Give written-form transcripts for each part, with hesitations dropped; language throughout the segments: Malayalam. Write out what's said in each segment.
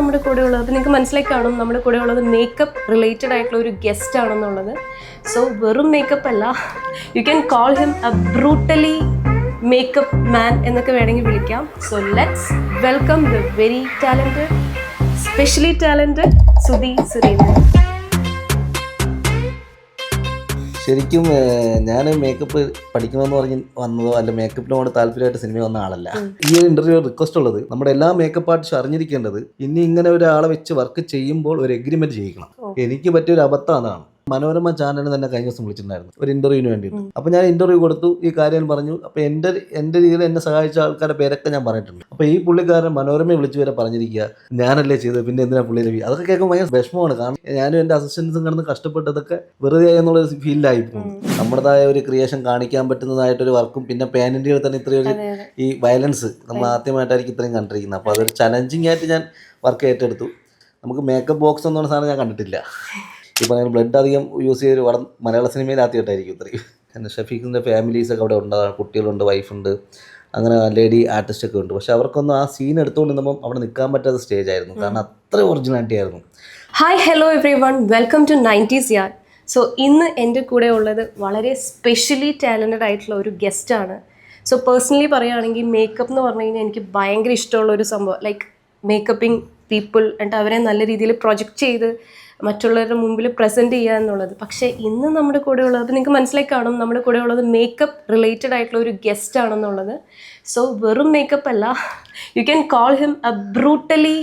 നമ്മുടെ കൂടെ ഉള്ളത് അപ്പോൾ നിങ്ങൾക്ക് മനസ്സിലാക്കി കാണും നമ്മുടെ കൂടെ ഉള്ളത് മേക്കപ്പ് റിലേറ്റഡ് ആയിട്ടുള്ള ഒരു ഗസ്റ്റ് ആണെന്നുള്ളത്. സോ വെറും മേക്കപ്പ് അല്ല, you can call him A brutally makeup man എന്നൊക്കെ വേണമെങ്കിൽ വിളിക്കാം. So let's welcome the very talented, specially talented Sudhi Surendran. ശരിക്കും ഞാൻ മേക്കപ്പ് പഠിക്കണമെന്ന് പറഞ്ഞ് വന്നതോ അല്ല മേക്കപ്പിനോട് താല്പര്യമായിട്ട് സിനിമ വന്ന ആളല്ല. ഈ ഒരു ഇന്റർവ്യൂ റിക്വസ്റ്റ് ഉള്ളത് നമ്മുടെ എല്ലാ മേക്കപ്പ് ആർട്ടിസ്റ്റ് അറിഞ്ഞിരിക്കേണ്ടത്, ഇനി ഇങ്ങനെ ഒരാളെ വെച്ച് വർക്ക് ചെയ്യുമ്പോൾ ഒരു എഗ്രിമെന്റ് ചെയ്യിക്കണം. എനിക്ക് പറ്റിയൊരു അബദ്ധം അതാണ്. മനോരമ ചാനലിൽ തന്നെ കഴിഞ്ഞ ദിവസം വിളിച്ചിട്ടുണ്ടായിരുന്നു ഒരു ഇന്റർവ്യൂവിന് വേണ്ടിയിട്ട്. അപ്പോൾ ഞാൻ ഇന്റർവ്യൂ കൊടുത്തു, ഈ കാര്യം പറഞ്ഞു. അപ്പോൾ എൻ്റെ രീതിയിൽ എന്നെ സഹായിച്ച ആൾക്കാരുടെ പേരൊക്കെ ഞാൻ പറഞ്ഞിട്ടുണ്ട്. അപ്പോൾ ഈ പുള്ളിക്കാരൻ മനോരമയെ വിളിച്ചു വരെ പറഞ്ഞിരിക്കുക ഞാനല്ലേ ചെയ്തത്, പിന്നെ എന്തിനാ പുള്ളി രവി. അതൊക്കെ കേൾക്കുമ്പോൾ ഭയങ്കര വിഷമമാണ്. കാരണം ഞാനും എൻ്റെ അസിസ്റ്റൻസും കിടന്ന് കഷ്ടപ്പെട്ടതൊക്കെ വെറുതെ എന്നുള്ളൊരു ഫീലിലായി പോകും. നമ്മുടേതായ ഒരു ക്രിയേഷൻ കാണിക്കാൻ പറ്റുന്നതായിട്ടൊരു വർക്കും പിന്നെ പാൻ ഇന്ത്യയിൽ തന്നെ ഇത്രയൊരു ഈ വയലൻസ് നമ്മൾ ആദ്യമായിട്ടായിരിക്കും ഇത്രയും കണ്ടിരിക്കുന്നത്. അപ്പോൾ അതൊരു ചലഞ്ചിങ് ആയിട്ട് ഞാൻ വർക്ക് ഏറ്റെടുത്തു. നമുക്ക് മേക്കപ്പ് ബോക്സ് എന്ന് പറഞ്ഞ സാധനം ഞാൻ കണ്ടിട്ടില്ല. ഈ പറയുന്ന ബ്ലഡ് അധികം യൂസ് ചെയ്തൊരു പടം മലയാള സിനിമയിൽ ആദ്യമായിട്ടായിരിക്കും ഇത്രയും. പിന്നെ ഷഫീഖിൻ്റെ ഫാമിലീസൊക്കെ അവിടെ ഉണ്ട്, കുട്ടികളുണ്ട്, വൈഫുണ്ട്, അങ്ങനെ ലേഡി ആർട്ടിസ്റ്റൊക്കെ ഉണ്ട്. പക്ഷെ അവർക്കൊന്നും ആ സീൻ എടുത്തുകൊണ്ട് നിന്നപ്പം അവിടെ നിൽക്കാൻ പറ്റാത്ത സ്റ്റേജ് ആയിരുന്നു. കാരണം അത്ര ഒറിജിനാലിറ്റി ആയിരുന്നു. Hi hello everyone, welcome to 90s യാർ. സോ ഇന്ന് എൻ്റെ കൂടെ ഉള്ളത് വളരെ സ്പെഷ്യലി ടാലൻറ്റഡ് ആയിട്ടുള്ള ഒരു ഗസ്റ്റാണ്. സോ പേഴ്സണലി പറയുകയാണെങ്കിൽ മേക്കപ്പ് എന്ന് പറഞ്ഞു കഴിഞ്ഞാൽ എനിക്ക് ഭയങ്കര ഇഷ്ടമുള്ള ഒരു സംഭവം. ലൈക്ക് മേക്കപ്പിംഗ് പീപ്പിൾ എന്നിട്ട് അവരെ നല്ല രീതിയിൽ പ്രൊജക്റ്റ് ചെയ്ത് മറ്റുള്ളവരുടെ മുമ്പിൽ പ്രസൻറ്റ് ചെയ്യുക എന്നുള്ളത്. പക്ഷേ ഇന്ന് നമ്മുടെ കൂടെ ഉള്ളത്, അപ്പോൾ നിങ്ങൾക്ക് മനസ്സിലാക്കി കാണും നമ്മുടെ കൂടെ ഉള്ളത് മേക്കപ്പ് റിലേറ്റഡ് ആയിട്ടുള്ള ഒരു ഗസ്റ്റ് ആണെന്നുള്ളത്. സോ വെറും മേക്കപ്പ് അല്ല, you can call him A brutally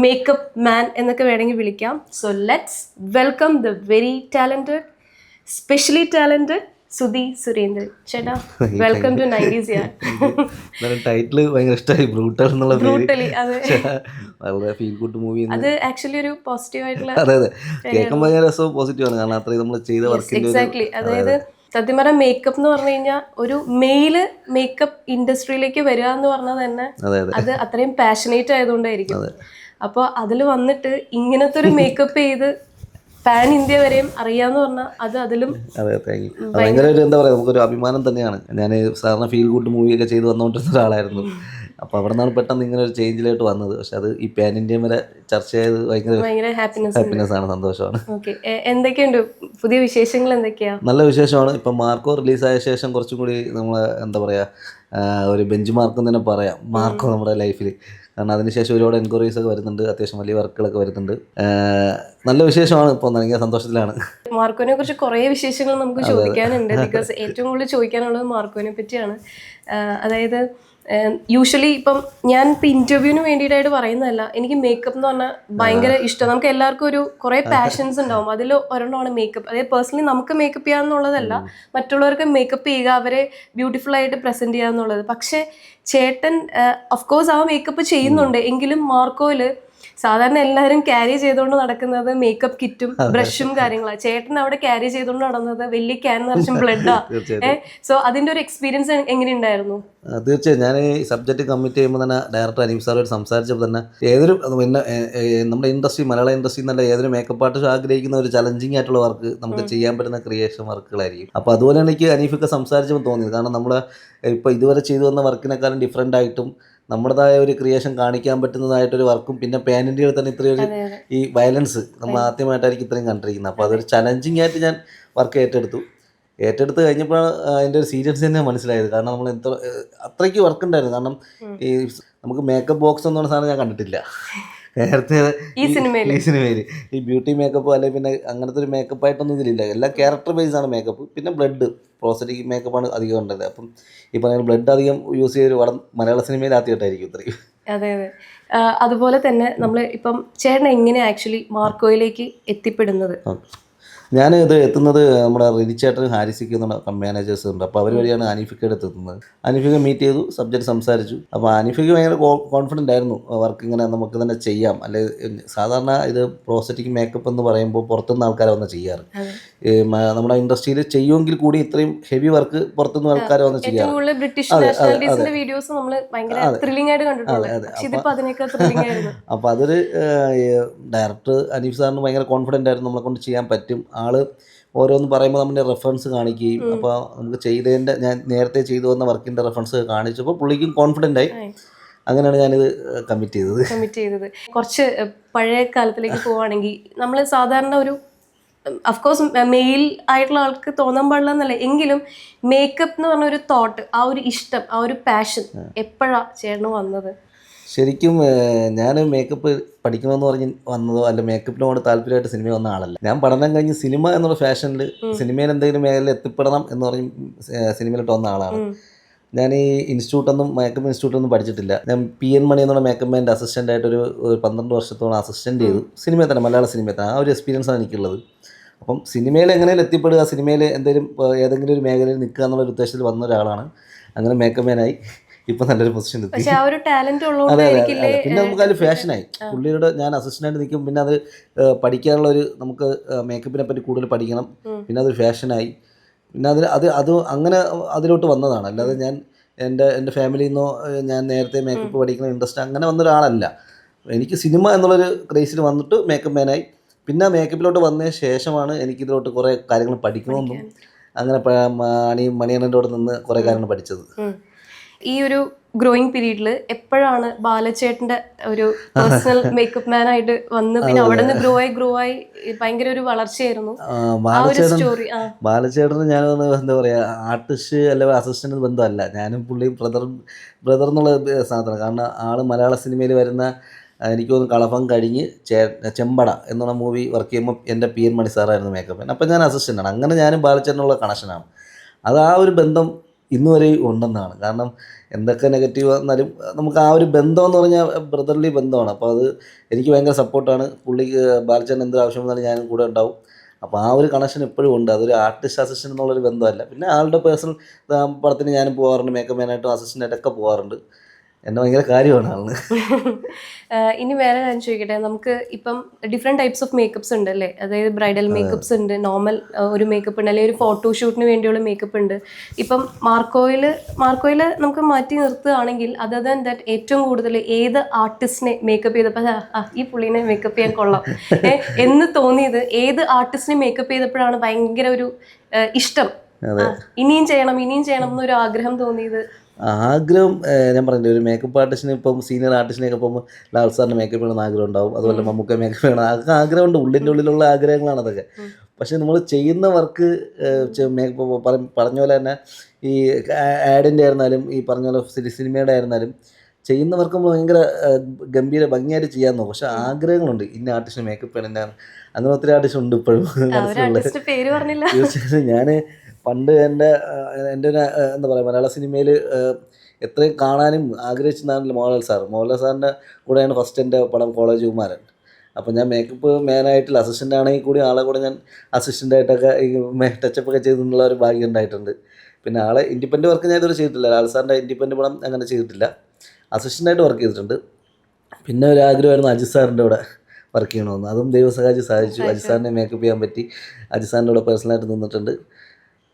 makeup man എന്നൊക്കെ വേണമെങ്കിൽ വിളിക്കാം. So let's welcome the very talented, specially talented Sudhi Surendran. ചേട്ടാ welcome to 90s Yar. Title ഭയങ്കര ഇഷ്ടമായി, ബ്രൂട്ടൽ എന്നുള്ള ബ്രൂട്ടലി. അതെ, വളരെ ഫീൽ ഗുഡ് മൂവി. അത് ആക്ച്വലി ഒരു പോസിറ്റീവ് ആയിട്ടുള്ള, അതെ അതെ, കേൾക്കുമ്പോൾ ഭയങ്കര രസവും പോസിറ്റീവാണ്. കാരണം അത്രയും നമ്മൾ ചെയ്ത വർക്കിന്റെ എക്സാക്ട്ലി. അതായത് സത്യം പറഞ്ഞാൽ മേക്കപ്പ് എന്ന് പറഞ്ഞു കഴിഞ്ഞാൽ ഒരു മെയില് മേക്കപ്പ് ഇൻഡസ്ട്രിയിലേക്ക് വരിക എന്ന് പറഞ്ഞാൽ തന്നെ അത് അത്രയും പാഷനേറ്റ് ആയതുകൊണ്ടായിരിക്കും. അപ്പോൾ അതിൽ വന്നിട്ട് ഇങ്ങനത്തെ ഒരു മേക്കപ്പ് ചെയ്ത് പാൻ ഇന്ത്യ വരെയും അറിയാന്ന് പറഞ്ഞാൽ അത് അതിലും ഭയങ്കര ഒരു എന്താ പറയുക, നമുക്കൊരു അഭിമാനം തന്നെയാണ്. ഞാൻ സാധാരണ ഫീൽ ഗുഡ് മൂവിയൊക്കെ ചെയ്ത് വന്നുകൊണ്ടിരുന്ന ഒരാളായിരുന്നു. അപ്പോൾ അവിടെ നിന്നാണ് പെട്ടെന്ന് ഇങ്ങനെ ഒരു ചേഞ്ചിലോട്ട് വന്നത്. പക്ഷെ അത് ഈ പാൻ ഇന്ത്യ വരെ ചർച്ച ചെയ്ത് ഭയങ്കര ഹാപ്പിനെസ് ആണ്, സന്തോഷമാണ്. എന്തൊക്കെയുണ്ട് പുതിയ വിശേഷങ്ങൾ? എന്തൊക്കെയാ? നല്ല വിശേഷമാണ്. ഇപ്പം മാർക്കോ റിലീസായ ശേഷം കുറച്ചും കൂടി നമ്മൾ എന്താ പറയുക, ഒരു ബെഞ്ച് മാർക്ക് തന്നെ പറയാം മാർക്കോ നമ്മുടെ ലൈഫിൽ. കാരണം അതിനുശേഷം ഒരുപാട് എൻക്വയറീസ് ഒക്കെ വരുന്നുണ്ട്, അത്യാവശ്യം വലിയ വർക്കുകളൊക്കെ വരുന്നുണ്ട്. നല്ല വിശേഷമാണ്. ഇപ്പോൾ ഭയങ്കര സന്തോഷത്തിലാണ്. മാർക്കോനെ കുറിച്ച് കുറേ വിശേഷങ്ങൾ നമുക്ക് ചോദിക്കാനുണ്ട്. ബിക്കോസ് ഏറ്റവും കൂടുതൽ ചോദിക്കാനുള്ളത് മാർക്കോനെ പറ്റിയാണ്. അതായത് യൂഷ്വലി ഇപ്പം ഞാൻ ഇപ്പം ഇൻ്റർവ്യൂവിന് വേണ്ടിയിട്ടായിട്ട് പറയുന്നതല്ല, എനിക്ക് മേക്കപ്പ് എന്ന് പറഞ്ഞാൽ ഭയങ്കര ഇഷ്ടം. നമുക്ക് എല്ലാവർക്കും ഒരു കുറേ പാഷൻസ് ഉണ്ടാവും, അതിൽ ഒരെണ്ണമാണ് മേക്കപ്പ്. അതായത് പേഴ്സണലി നമുക്ക് മേക്കപ്പ് ചെയ്യുക എന്നുള്ളതല്ല, മറ്റുള്ളവർക്ക് മേക്കപ്പ് ചെയ്യുക, അവരെ ബ്യൂട്ടിഫുൾ ആയിട്ട് പ്രസൻറ്റ് ചെയ്യുക എന്നുള്ളത്. പക്ഷേ ചേട്ടൻ ഓഫ്കോഴ്സ് ആ മേക്കപ്പ് ചെയ്യുന്നുണ്ട്, എങ്കിലും മാർക്കോയിൽ സാധാരണ എല്ലാവരും ക്യാരി ചെയ്തുകൊണ്ട് നടക്കുന്നത് മേക്കപ്പ് കിറ്റും ബ്രഷും കാര്യങ്ങളാണ്. ചേട്ടൻ അവിടെ ക്യാരി ചെയ്തുകൊണ്ട് നടന്നത് വലിയ ക്യാൻ നിറച്ചും ബ്ലഡാ. സോ അതിന്റെ ഒരു എക്സ്പീരിയൻസ് എങ്ങനെയുണ്ടായിരുന്നു? തീർച്ചയായും ഞാൻ ഈ സബ്ജക്റ്റ് കമ്മിറ്റ് ചെയ്യുമ്പോൾ തന്നെ ഡയറക്ടർ അനീഫ് സാറോട് സംസാരിച്ചപ്പോൾ തന്നെ ഏതൊരു പിന്നെ നമ്മുടെ ഇൻഡസ്ട്രി, മലയാള ഇൻഡസ്ട്രി എന്നല്ല ഏതൊരു മേക്കപ്പ് ആർട്ടിസ്റ്റ് ആഗ്രഹിക്കുന്ന ഒരു ചലഞ്ചിങ് ആയിട്ടുള്ള വർക്ക് നമുക്ക് ചെയ്യാൻ പറ്റുന്ന ക്രിയേഷൻ വർക്കുകളായിരിക്കും. അപ്പോൾ അതുപോലെയാണ് എനിക്ക് അനീഫൊക്കെ സംസാരിച്ചപ്പോൾ തോന്നിയത്. കാരണം നമ്മൾ ഇപ്പോൾ ഇതുവരെ ചെയ്തു വന്ന വർക്കിനെക്കാളും ഡിഫറെൻ്റ് ആയിട്ടും നമ്മുടേതായ ഒരു ക്രിയേഷൻ കാണിക്കാൻ പറ്റുന്നതായിട്ടൊരു വർക്കും പിന്നെ പാൻ ഇന്ത്യയിൽ തന്നെ ഇത്രയൊരു ഈ വയലൻസ് നമ്മൾ ആദ്യമായിട്ടായിരിക്കും ഇത്രയും കണ്ടിരിക്കുന്നത്. അപ്പോൾ അതൊരു ചലഞ്ചിങ് ആയിട്ട് ഞാൻ വർക്ക് ഏറ്റെടുത്ത് കഴിഞ്ഞപ്പോഴാണ് അതിൻ്റെ ഒരു സീരിയസ് തന്നെ മനസ്സിലായത്. കാരണം നമ്മൾ അത്രയ്ക്ക് വർക്ക് ഉണ്ടായിരുന്നു. കാരണം ഈ നമുക്ക് മേക്കപ്പ് ബോക്സ് എന്ന് പറഞ്ഞ സാധനം ഞാൻ കണ്ടിട്ടില്ല നേരത്തെ ഈ സിനിമയിൽ. ഈ ബ്യൂട്ടി മേക്കപ്പ് അല്ലെങ്കിൽ പിന്നെ അങ്ങനത്തെ ഒരു മേക്കപ്പ് ആയിട്ടൊന്നും ഇതിലില്ല. എല്ലാം ക്യാരക്ടർ ബേസ് ആണ് മേക്കപ്പ്. പിന്നെ ബ്ലഡ് പ്രോസറ്റിക് മേക്കപ്പാണ് അധികം ഉണ്ടത്. അപ്പം ഈ പറയുന്ന ബ്ലഡ് അധികം യൂസ് ചെയ്തൊരു പടം മലയാള സിനിമയിൽ ആദ്യമായിട്ടായിരിക്കും ഇത്രയും. അതെ അതെ. അതുപോലെ തന്നെ നമ്മൾ ഇപ്പം ചേട്ടൻ എങ്ങനെ ആക്ച്വലി മാർക്കോയിലേക്ക് എത്തിപ്പെടുന്നത്? ഞാൻ ഇത് എത്തുന്നത് നമ്മുടെ റിനിച്ചേട്ടനും ഹാരിസിക്ക് എന്നുള്ള മാനേജേഴ്സ് ഉണ്ട്. അപ്പോൾ അവർ വഴിയാണ് അനീഫിക്കയുടെ എത്തുന്നത്. അനീഫിക്ക മീറ്റ് ചെയ്തു, സബ്ജക്റ്റ് സംസാരിച്ചു. അപ്പോൾ അനീഫിക്ക് ഭയങ്കര കോൺഫിഡൻ്റ് ആയിരുന്നു വർക്ക് ഇങ്ങനെ നമുക്ക് തന്നെ ചെയ്യാം. അല്ലെ സാധാരണ ഇത് പ്രോസ്റ്ററ്റിക് മേക്കപ്പ് എന്ന് പറയുമ്പോൾ പുറത്തുനിന്ന് ആൾക്കാരെ വന്ന് ചെയ്യാറ്. നമ്മുടെ ഇൻഡസ്ട്രിയിൽ ചെയ്യുമെങ്കിൽ കൂടി ഇത്രയും ഹെവി വർക്ക് പുറത്തുനിന്ന് ആൾക്കാരെ വന്ന് ചെയ്യാറ്. അപ്പോൾ അതൊരു ഡയറക്ടർ അനീഫ് സാറിന് ഭയങ്കര കോൺഫിഡൻ്റ് ആയിരുന്നു, നമ്മളെ കൊണ്ട് ചെയ്യാൻ പറ്റും. ആള് ഓരോന്ന് പറയുമ്പോൾ നമ്മുടെ റെഫറൻസ് കാണിക്കുകയും അപ്പോൾ നമുക്ക് ചെയ്തതിൻ്റെ ഞാൻ നേരത്തെ ചെയ്തു വന്ന വർക്കിൻ്റെ റെഫറൻസ് കാണിച്ചപ്പോൾ പുള്ളിക്കും കോൺഫിഡൻ്റ് ആയി. അങ്ങനെയാണ് ഞാനിത് കമ്മിറ്റ് ചെയ്തത്. കുറച്ച് പഴയ കാലത്തിലേക്ക് പോവുകയാണെങ്കിൽ നമ്മൾ സാധാരണ ഒരു അഫ്കോഴ്സ് മെയിൽ ആയിട്ടുള്ള ആൾക്ക് തോന്നാൻ പാടില്ല എന്നല്ല, എങ്കിലും മേക്കപ്പ് എന്ന് പറഞ്ഞ ഒരു തോട്ട്, ആ ഒരു ഇഷ്ടം, ആ ഒരു പാഷൻ എപ്പോഴാ ചേട്ടന് വന്നത്? ശരിക്കും ഞാൻ മേക്കപ്പ് പഠിക്കണമെന്ന് പറഞ്ഞ് വന്നതോ അല്ല മേക്കപ്പിനോട് താല്പര്യമായിട്ട് സിനിമ വന്ന ആളല്ല. ഞാൻ പഠനം കഴിഞ്ഞ് സിനിമ എന്നുള്ള ഫാഷനിൽ സിനിമയിൽ എന്തെങ്കിലും മേഖലയിൽ എത്തിപ്പെടണം എന്ന് പറഞ്ഞ് സിനിമയിലോട്ട് വന്ന ആളാണ്. ഞാൻ ഈ മേക്കപ്പ് ഇൻസ്റ്റിറ്റ്യൂട്ടൊന്നും പഠിച്ചിട്ടില്ല. ഞാൻ PN മണി എന്നുള്ള മേക്കപ്പ് മാൻ്റെ അസിസ്റ്റൻ്റായിട്ട് ഒരു 12 വർഷത്തോളം അസിസ്റ്റൻ്റ് ചെയ്തു. സിനിമയിൽ തന്നെ, മലയാള സിനിമയിൽ തന്നെ. ആ ഒരു എക്സ്പീരിയൻസാണ് എനിക്കുള്ളത്. അപ്പം സിനിമയിൽ എങ്ങനെയും എത്തിപ്പെടുക, സിനിമയിൽ എന്തെങ്കിലും ഏതെങ്കിലും ഒരു മേഖലയിൽ നിൽക്കുക എന്നുള്ള ഉദ്ദേശത്തിൽ വന്ന ഒരാളാണ്. അങ്ങനെ മേക്കപ്പ് മാനായി ഇപ്പം നല്ലൊരു പൊസിഷൻ എത്തി. അതെ അതെ അതെ. പിന്നെ നമുക്ക് അതിൽ ഫാഷനായി. പുള്ളിയുടെ ഞാൻ അസിസ്റ്റൻ്റായിട്ട് നിൽക്കും. പിന്നെ അത് പഠിക്കാനുള്ള ഒരു, നമുക്ക് മേക്കപ്പിനെ പറ്റി കൂടുതൽ പഠിക്കണം. പിന്നെ അതൊരു ഫാഷനായി. പിന്നെ അത് അങ്ങനെ അതിലോട്ട് വന്നതാണ്. അല്ലാതെ ഞാൻ എൻ്റെ ഫാമിലിയിൽ നിന്നോ ഞാൻ നേരത്തെ മേക്കപ്പ് പഠിക്കുന്ന ഇൻട്രസ്റ്റ് അങ്ങനെ വന്നൊരാളല്ല. എനിക്ക് സിനിമ എന്നുള്ളൊരു ക്രേസിൽ വന്നിട്ട് മേക്കപ്പ് മാനായി. പിന്നെ മേക്കപ്പിലോട്ട് വന്നതിന് ശേഷമാണ് എനിക്കിതിലോട്ട് കുറേ കാര്യങ്ങൾ പഠിക്കണമെന്നും അങ്ങനെ മണിയണ്ണൻ്റെ കൂടെ നിന്ന് കുറേ കാര്യങ്ങൾ പഠിച്ചത്. ഈ ഒരു ഗ്രോയിങ് പീരീഡിൽ എപ്പോഴാണ് ബാലച്ചേട്ടൻ്റെ ഒരു പേഴ്സണൽ മേക്കപ്പ് മാൻ ആയിട്ട് വന്ന് പിന്നെ അവിടെ നിന്ന് ഗ്രോ ആയി ഭയങ്കര ഒരു വളർച്ചയായിരുന്നു ബാലച്ചേട്ടന്? ഞാൻ എന്താ പറയുക, ആർട്ടിസ്റ്റ് അല്ലെങ്കിൽ അസിസ്റ്റൻ്റ് ബന്ധമല്ല. ഞാനും പുള്ളിയും ബ്രദർ എന്നുള്ള സാധനം. കാരണം ആൾ മലയാള സിനിമയിൽ വരുന്ന, എനിക്ക് തോന്നുന്നു കളഭം കഴിഞ്ഞ് ചെമ്പട എന്നുള്ള മൂവി വർക്ക് ചെയ്യുമ്പോൾ എൻ്റെ PN മണി സാറായിരുന്നു മേക്കപ്പ്. അപ്പം ഞാൻ അസിസ്റ്റൻ്റാണ്. അങ്ങനെ ഞാനും ബാലച്ചേട്ടനുള്ള കണക്ഷനാണ്. അത് ആ ഒരു ബന്ധം ഇന്നു വരെ ഉണ്ടെന്നാണ്. കാരണം എന്തൊക്കെ നെഗറ്റീവ് വന്നാലും നമുക്ക് ആ ഒരു ബന്ധം എന്ന് പറഞ്ഞാൽ ബ്രദർലി ബന്ധമാണ്. അപ്പോൾ അത് എനിക്ക് ഭയങ്കര സപ്പോർട്ടാണ്. പുള്ളിക്ക് ബാലച്ചേട്ടൻ എന്ത് ആവശ്യം വന്നാലും ഞാനും കൂടെ ഉണ്ടാവും. അപ്പോൾ ആ ഒരു കണക്ഷൻ എപ്പോഴും ഉണ്ട്. അതൊരു ആർട്ടിസ്റ്റ് അസിസ്റ്റൻ്റ് എന്നുള്ളൊരു ബന്ധമല്ല. പിന്നെ ആളുടെ പേഴ്സണൽ പടത്തിന് ഞാനും പോകാറുണ്ട്, മേക്കപ്പ് മാനായിട്ടും അസിസ്റ്റൻ്റായിട്ടൊക്കെ പോകാറുണ്ട്. എന്നെ ഭയങ്കര കാര്യമാണ് ആളിന്. ഇനി വേറെ ഞാൻ ചോദിക്കട്ടെ, നമുക്ക് ഇപ്പം ഡിഫറെൻറ്റ് ടൈപ്സ് ഓഫ് മേക്കപ്സ് ഉണ്ട് അല്ലേ? അതായത് ബ്രൈഡൽ മേക്കപ്സ് ഉണ്ട്, നോർമൽ ഒരു മേക്കപ്പ് ഉണ്ട്, അല്ലെങ്കിൽ ഒരു ഫോട്ടോഷൂട്ടിന് വേണ്ടിയുള്ള മേക്കപ്പ് ഉണ്ട്. ഇപ്പം മാർക്കോയിൽ നമുക്ക് മാറ്റി നിർത്തുകയാണെങ്കിൽ അതർ ദാൻ ദാറ്റ് ഏറ്റവും കൂടുതൽ ഏത് ആർട്ടിസ്റ്റിനെ മേക്കപ്പ് ചെയ്തപ്പോൾ ഈ പുള്ളീനെ മേക്കപ്പ് ചെയ്യാൻ കൊള്ളാം എന്ന് തോന്നിയത്, ഏത് ആർട്ടിസ്റ്റിനെ മേക്കപ്പ് ചെയ്തപ്പോഴാണ് ഭയങ്കര ഒരു ഇഷ്ടം, ഇനിയും ചെയ്യണം എന്നൊരു ആഗ്രഹം തോന്നിയത്? ആഗ്രഹം ഞാൻ പറഞ്ഞില്ലേ, ഒരു മേക്കപ്പ് ആർട്ടിസ്റ്റിന് ഇപ്പം സീനിയർ ആർട്ടിസ്റ്റിനെയൊക്കെ പോകുമ്പോൾ ലാൽ സാറിന് മേക്കപ്പ് ചെയ്യണമെന്ന് ആഗ്രഹം ഉണ്ടാവും. അതുപോലെ മമ്മൂക്ക മേക്കപ്പ് ചെയ്യണം, അതൊക്കെ ആഗ്രഹമുണ്ട്. ഉള്ളിലുള്ള ആഗ്രഹങ്ങളാണ് അതൊക്കെ. പക്ഷെ നമ്മൾ ചെയ്യുന്ന വർക്ക് പറഞ്ഞ പോലെ തന്നെ ഈ ആഡിൻ്റെ ആയിരുന്നാലും ഈ പറഞ്ഞ പോലെ സിനിമയുടെ ആയിരുന്നാലും ചെയ്യുന്നവർക്ക് നമ്മൾ ഭയങ്കര ഗംഭീര ഭംഗിയായിട്ട് ചെയ്യാൻ നോക്കും. പക്ഷെ ആഗ്രഹങ്ങളുണ്ട്, ഇന്ന ആർട്ടിസ്റ്റിന് മേക്കപ്പ് ചെയ്യണം. അങ്ങനെ ഒത്തിരി ആർട്ടിസ്റ്റ് ഉണ്ട് ഇപ്പോഴും മനസ്സിലുള്ളത്. തീർച്ചയായിട്ടും ഞാൻ പണ്ട് എൻ്റെ ഒരു എന്താ പറയുക, മലയാള സിനിമയിൽ എത്രയും കാണാനും ആഗ്രഹിച്ചതാണല്ലോ മോഹൻലാൽ സാറിൻ്റെ കൂടെയാണ് ഫസ്റ്റ് എൻ്റെ പടം കോളേജ് കുമാരൻ. അപ്പോൾ ഞാൻ മേക്കപ്പ് മാനായിട്ടില്ല, അസിസ്റ്റൻ്റ് ആണെങ്കിൽ കൂടി ആളെ കൂടെ ഞാൻ അസിസ്റ്റൻ്റായിട്ടൊക്കെ ഈ ടച്ചപ്പൊക്കെ ചെയ്തെന്നുള്ള ഒരു ഭാഗ്യം ഉണ്ടായിട്ടുണ്ട്. പിന്നെ ആളെ ഇൻഡിപെൻഡൻറ്റ് വർക്ക് ഞാൻ ഇതുവരെ ചെയ്തിട്ടില്ല. ലാൽ സാറിൻ്റെ ഇൻഡിപെൻഡൻറ്റ് പടം അങ്ങനെ ചെയ്തിട്ടില്ല, അസിസ്റ്റൻ്റായിട്ട് വർക്ക് ചെയ്തിട്ടുണ്ട്. പിന്നെ ഒരു ആഗ്രഹമായിരുന്നു അജിത് സാറിൻ്റെ കൂടെ വർക്ക് ചെയ്യണമെന്ന്. അതും ദൈവസഹായിച്ച് സാധിച്ചു. അജിത് സാറിനെ മേക്കപ്പ് ചെയ്യാൻ പറ്റി. അജിത് സാറിൻ്റെ കൂടെ പേഴ്സണലായിട്ട് നിന്നിട്ടുണ്ട്.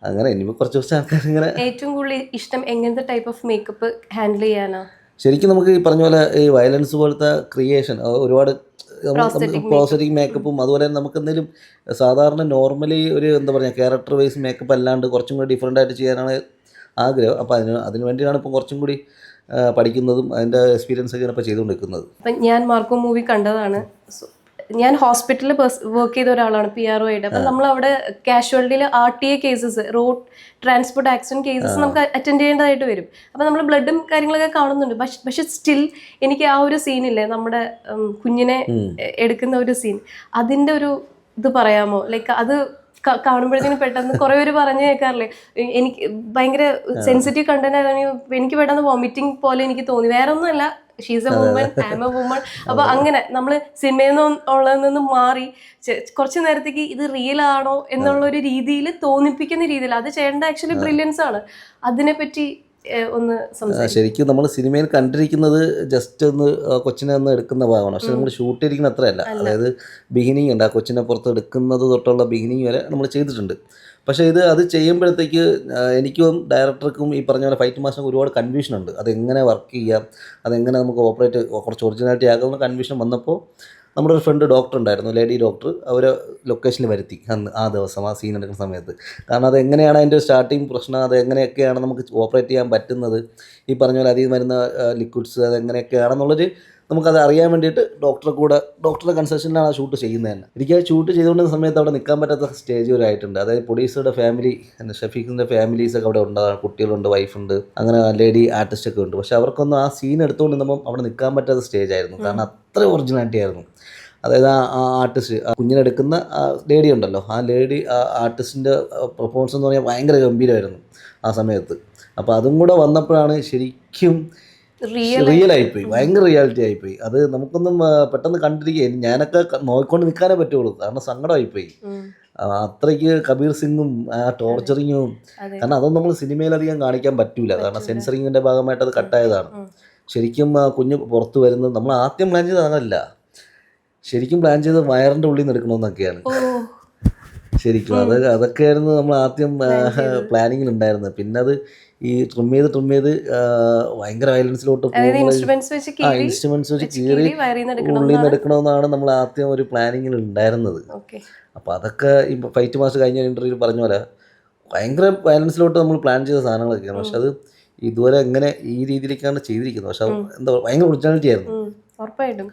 അങ്ങനെ ഇനിയിപ്പോൾ കുറച്ച് ആൾക്കാർ ഇങ്ങനെ. ഏറ്റവും കൂടുതൽ ഇഷ്ടം എങ്ങനത്തെ ടൈപ്പ് ഓഫ് മേക്കപ്പ് ഹാൻഡിൽ ചെയ്യാനാ? ശരിക്കും നമുക്ക് ഈ പറഞ്ഞ പോലെ ഈ വയലൻസ് പോലത്തെ ക്രിയേഷൻ ഒരുപാട് പ്രോസ്റ്ററ്റിക് മേക്കപ്പും അതുപോലെ തന്നെ നമുക്ക് എന്തെങ്കിലും സാധാരണ നോർമലി ഒരു എന്താ പറയുക ക്യാരക്ടർ വൈസ് മേക്കപ്പ് അല്ലാണ്ട് കുറച്ചും കൂടി ഡിഫറെൻ്റ് ആയിട്ട് ചെയ്യാനാണ് ആഗ്രഹം. അപ്പോൾ അതിന് വേണ്ടിയാണ് ഇപ്പം കുറച്ചും കൂടി പഠിക്കുന്നതും അതിൻ്റെ എക്സ്പീരിയൻസ് ഒക്കെ ഇപ്പോൾ ചെയ്തുകൊണ്ടിരിക്കുന്നത്. അപ്പം ഞാൻ മാർക്കോ മൂവി കണ്ടതാണ്. ഞാൻ ഹോസ്പിറ്റലിൽ വർക്ക് ചെയ്ത ഒരാളാണ്, PRO ആയിട്ട്. അപ്പം നമ്മളവിടെ കാഷ്വാലിറ്റിയിൽ RTA cases, road transport accident cases നമുക്ക് അറ്റൻഡ് ചെയ്യേണ്ടതായിട്ട് വരും. അപ്പം നമ്മൾ ബ്ലഡും കാര്യങ്ങളൊക്കെ കാണുന്നുണ്ട്. പക്ഷെ സ്റ്റിൽ എനിക്ക് ആ ഒരു സീനില്ലേ, നമ്മുടെ കുഞ്ഞിനെ എടുക്കുന്ന ഒരു സീൻ, അതിൻ്റെ ഒരു ഇത് പറയാമോ? ലൈക്ക് അത് കാണുമ്പോഴത്തേനും പെട്ടെന്ന് കുറേ പേര് പറഞ്ഞു കേൾക്കാറില്ലേ, എനിക്ക് ഭയങ്കര സെൻസിറ്റീവ് കണ്ടന്റ് ആയതാണ്, എനിക്ക് പെട്ടെന്ന് വോമിറ്റിംഗ് പോലെ എനിക്ക് തോന്നി. വേറെ ഒന്നുമല്ല, she's a woman, I am a woman. അപ്പൊ അങ്ങനെ നമ്മൾ സിനിമയിൽ നിന്ന് മാറി കുറച്ച് നേരത്തേക്ക് ഇത് റിയൽ ആണോ എന്നുള്ള ഒരു രീതിയിൽ തോന്നിപ്പിക്കുന്ന രീതിയിൽ, അത് ചെയ്യേണ്ട ആക്ച്വലി ബ്രില്യൻസ് ആണ്. അതിനെപ്പറ്റി ഒന്ന് സംസാരിക്കും. ശരിക്കും നമ്മൾ സിനിമയിൽ കണ്ടിരിക്കുന്നത് ജസ്റ്റ് ഒന്ന് കൊച്ചിനെ ഒന്ന് എടുക്കുന്ന ഭാഗമാണ്. പക്ഷെ നമ്മൾ ഷൂട്ട് ചെയ്തിരിക്കുന്ന അത്രയല്ല. അതായത് ബിഗിനിങ് ഉണ്ട്, ആ കൊച്ചിനെ പുറത്ത് എടുക്കുന്നത് തൊട്ടുള്ള ബിഗിനിങ് വരെ നമ്മൾ ചെയ്തിട്ടുണ്ട്. പക്ഷേ അത് ചെയ്യുമ്പോഴത്തേക്ക് എനിക്കും ഡയറക്ടർക്കും ഈ പറഞ്ഞ പോലെ ഫൈറ്റ് മാസ്റ്റർക്ക് ഒരുപാട് കൺഫ്യൂഷൻ ഉണ്ട്. അതെങ്ങനെ വർക്ക് ചെയ്യാം, അതെങ്ങനെ നമുക്ക് ഓപ്പറേറ്റ് കുറച്ച് ഒറിജിനാലിറ്റി ആകുന്ന കൺഫ്യൂഷൻ വന്നപ്പോൾ നമ്മുടെ ഒരു ഫ്രണ്ട് ഡോക്ടർ ഉണ്ടായിരുന്നു, ലേഡി ഡോക്ടർ, അവരെ ലൊക്കേഷനിൽ വരുത്തി അന്ന് ആ ദിവസം ആ സീൻ എടുക്കുന്ന സമയത്ത്. കാരണം അത് എങ്ങനെയാണ് അതിൻ്റെ സ്റ്റാർട്ടിങ് പ്രശ്നം, അത് എങ്ങനെയൊക്കെയാണ് നമുക്ക് ഓപ്പറേറ്റ് ചെയ്യാൻ പറ്റുന്നത്, ഈ പറഞ്ഞ പോലെ അധികം വരുന്ന ലിക്വിഡ്സ് അതെങ്ങനെയൊക്കെയാണെന്നുള്ളൊരു നമുക്കത് അറിയാൻ വേണ്ടിയിട്ട് ഡോക്ടറുടെ കൺസൾട്ടേഷനിലാണ് ആ ഷൂട്ട് ചെയ്യുന്നത് തന്നെ. എനിക്ക് ആ ഷൂട്ട് ചെയ്തുകൊണ്ടിരുന്ന സമയത്ത് അവിടെ നിൽക്കാൻ പറ്റാത്ത സ്റ്റേജ് വരെ ആയിട്ടുണ്ട്. അതായത് പ്രൊഡ്യൂസറുടെ ഫാമിലി, ഷഫീഖിൻ്റെ ഫാമിലീസൊക്കെ അവിടെ ഉണ്ടാകും, കുട്ടികളുണ്ട്, വൈഫുണ്ട്, അങ്ങനെ ലേഡി ആർട്ടിസ്റ്റൊക്കെ ഉണ്ട്. പക്ഷേ അവർക്കൊന്നും ആ സീൻ എടുത്തുകൊണ്ട് നിന്നപ്പം അവിടെ നിൽക്കാൻ പറ്റാത്ത സ്റ്റേജ് ആയിരുന്നു. കാരണം അത്ര ഒറിജിനാലിറ്റി ആയിരുന്നു. അതായത് ആ ആർട്ടിസ്റ്റ്, ആ കുഞ്ഞിനെടുക്കുന്ന ലേഡി ഉണ്ടല്ലോ, ആ ലേഡി ആ ആർട്ടിസ്റ്റിൻ്റെ പെർഫോമൻസ് എന്ന് പറഞ്ഞാൽ ഭയങ്കര ഗംഭീരമായിരുന്നു ആ സമയത്ത്. അപ്പോൾ അതും കൂടെ വന്നപ്പോഴാണ് ശരിക്കും റിയൽ ആയിപ്പോയി, ഭയങ്കര റിയാലിറ്റി ആയിപ്പോയി. അത് നമുക്കൊന്നും പെട്ടെന്ന് കണ്ടിരിക്കുക, ഞാനൊക്കെ നോക്കിക്കൊണ്ട് നിൽക്കാനേ പറ്റുള്ളൂ, കാരണം സങ്കടമായിപ്പോയി. അത്രയ്ക്ക് കബീർ സിംഗും ആ ടോർച്ചറിങ്ങും, കാരണം അതൊന്നും നമ്മൾ സിനിമയിലധികം കാണിക്കാൻ പറ്റൂല, കാരണം സെൻസറിങ്ങിൻ്റെ ഭാഗമായിട്ട് അത് കട്ടായതാണ്. ശരിക്കും ആ കുഞ്ഞ് പുറത്ത് വരുന്നത് നമ്മൾ ആദ്യം പ്ലാൻ ചെയ്തത് അതല്ല, ശരിക്കും പ്ലാൻ ചെയ്ത് വയറിൻ്റെ ഉള്ളിൽ നിന്ന് എടുക്കണമെന്നൊക്കെയാണ് ശരിക്കും. അതൊക്കെയായിരുന്നു നമ്മൾ ആദ്യം പ്ലാനിങ്ങിൽ ഉണ്ടായിരുന്നത്. പിന്നെ അത് ഈ ട്രിം ചെയ്ത് ഭയങ്കര വയലൻസിലോട്ട് ഇൻസ്ട്രുമെന്റ്സ് വെച്ച് കീറി ഉള്ളിൽ നിന്ന് എടുക്കണമെന്നാണ് നമ്മൾ ആദ്യം ഒരു പ്ലാനിങ്ങിൽ ഉണ്ടായിരുന്നത്. അപ്പോൾ അതൊക്കെ ഈ ഫൈറ്റ് മാസ്റ്റർ കഴിഞ്ഞ ഇൻ്റർവ്യൂവിൽ പറഞ്ഞ പോലെ ഭയങ്കര വയലൻസിലോട്ട് നമ്മൾ പ്ലാൻ ചെയ്ത സാധനങ്ങളൊക്കെയാണ്. പക്ഷെ അത് ഇതുവരെ എങ്ങനെ ഈ രീതിയിലേക്കാണ് ചെയ്തിരിക്കുന്നത്. പക്ഷെ എന്താ ഭയങ്കര ഒറിജിനാലിറ്റി ആയിരുന്നു. ഉറപ്പായിട്ടും.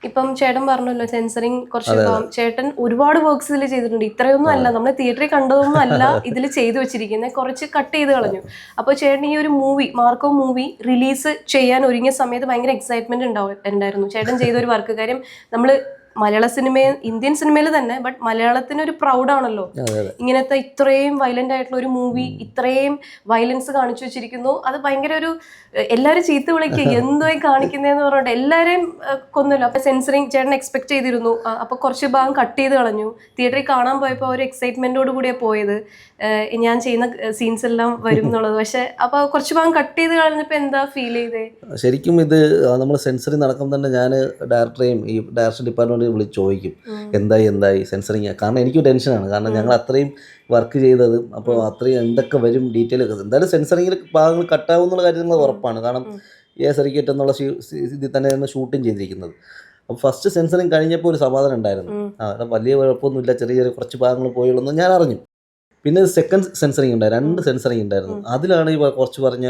ഇപ്പം ചേട്ടൻ പറഞ്ഞല്ലോ സെൻസറിങ് കുറച്ച് ചേട്ടൻ ഒരുപാട് വർക്ക്സ് ഇതിൽ ചെയ്തിട്ടുണ്ട്. ഇത്രയൊന്നും അല്ല, നമ്മൾ തിയേറ്ററിൽ കണ്ടതൊന്നും അല്ല ഇതിൽ ചെയ്തു വെച്ചിരിക്കുന്നത്, കുറച്ച് കട്ട് ചെയ്ത് കളഞ്ഞു. അപ്പോൾ ചേട്ടൻ ഈ ഒരു മാർക്കോ മൂവി റിലീസ് ചെയ്യാൻ ഒരുങ്ങിയ സമയത്ത് ഭയങ്കര എക്സൈറ്റ്മെന്റ് ഉണ്ടായിരുന്നു ചേട്ടൻ ചെയ്ത ഒരു വർക്ക്. കാര്യം നമ്മൾ മലയാള ഇന്ത്യൻ സിനിമയിൽ തന്നെ, ബട്ട് മലയാളത്തിന് ഒരു പ്രൗഡാണല്ലോ ഇങ്ങനത്തെ ഇത്രയും വയലന്റ് ആയിട്ടുള്ള ഒരു മൂവി, ഇത്രയും വയലൻസ് കാണിച്ചു വെച്ചിരിക്കുന്നു. അത് ഭയങ്കര ഒരു എല്ലാവരും ചീത്ത വിളിക്കുക എന്തായി കാണിക്കുന്നതെന്ന് പറഞ്ഞിട്ട് എല്ലാവരെയും കൊന്നല്ലോ. അപ്പൊ സെൻസറിങ് ചേട്ടൻ എക്സ്പെക്ട് ചെയ്തിരുന്നു, അപ്പൊ കുറച്ച് ഭാഗം കട്ട് ചെയ്ത് കളഞ്ഞു. തിയേറ്ററിൽ കാണാൻ പോയപ്പോൾ ഒരു എക്സൈറ്റ്മെന്റോട് കൂടിയാണ് പോയത്, ഞാൻ ചെയ്യുന്ന സീൻസ് എല്ലാം വരും എന്നുള്ളത്. പക്ഷെ അപ്പൊ കുറച്ച് ഭാഗം കട്ട് ചെയ്ത് കളഞ്ഞപ്പോ എന്താ ഫീൽ ചെയ്തേ? ശരിക്കും ഇത് നമ്മൾ സെൻസറി നടക്കുമ്പോൾ തന്നെ ഞാൻ ഡയറക്ടറെയും ഈ ഡയറക്ഷൻ ഡിപ്പാർട്ട്മെന്റ് വിളിച്ച് ചോദിക്കും എന്തായി സെൻസറിങ്. കാരണം എനിക്ക് ടെൻഷനാണ്, കാരണം ഞങ്ങൾ അത്രയും വർക്ക് ചെയ്തത്, അപ്പോൾ അത്രയും എന്തൊക്കെ വരും ഡീറ്റെയിൽ. എന്തായാലും സെൻസറിങ്ങിൽ ഭാഗങ്ങൾ കട്ടാവും എന്നുള്ള കാര്യം നമ്മൾ ഉറപ്പാണ്, കാരണം സർക്കിറ്റ് എന്നുള്ള ഇതിൽ തന്നെയാണ് ഷൂട്ടിങ് ചെയ്തിരിക്കുന്നത്. അപ്പോൾ ഫസ്റ്റ് സെൻസറിങ് കഴിഞ്ഞപ്പോൾ ഒരു സമാധാനം ഉണ്ടായിരുന്നു, വലിയ കുഴപ്പമൊന്നുമില്ല, ചെറിയ കുറച്ച് ഭാഗങ്ങൾ പോയുള്ളൂ ഞാൻ അറിഞ്ഞു. പിന്നെ സെക്കൻഡ് സെൻസറിങ് ഉണ്ടായിരുന്നു, 2 സെൻസറിങ് ഉണ്ടായിരുന്നു. അതിലാണ് ഈ കുറച്ച് പറഞ്ഞ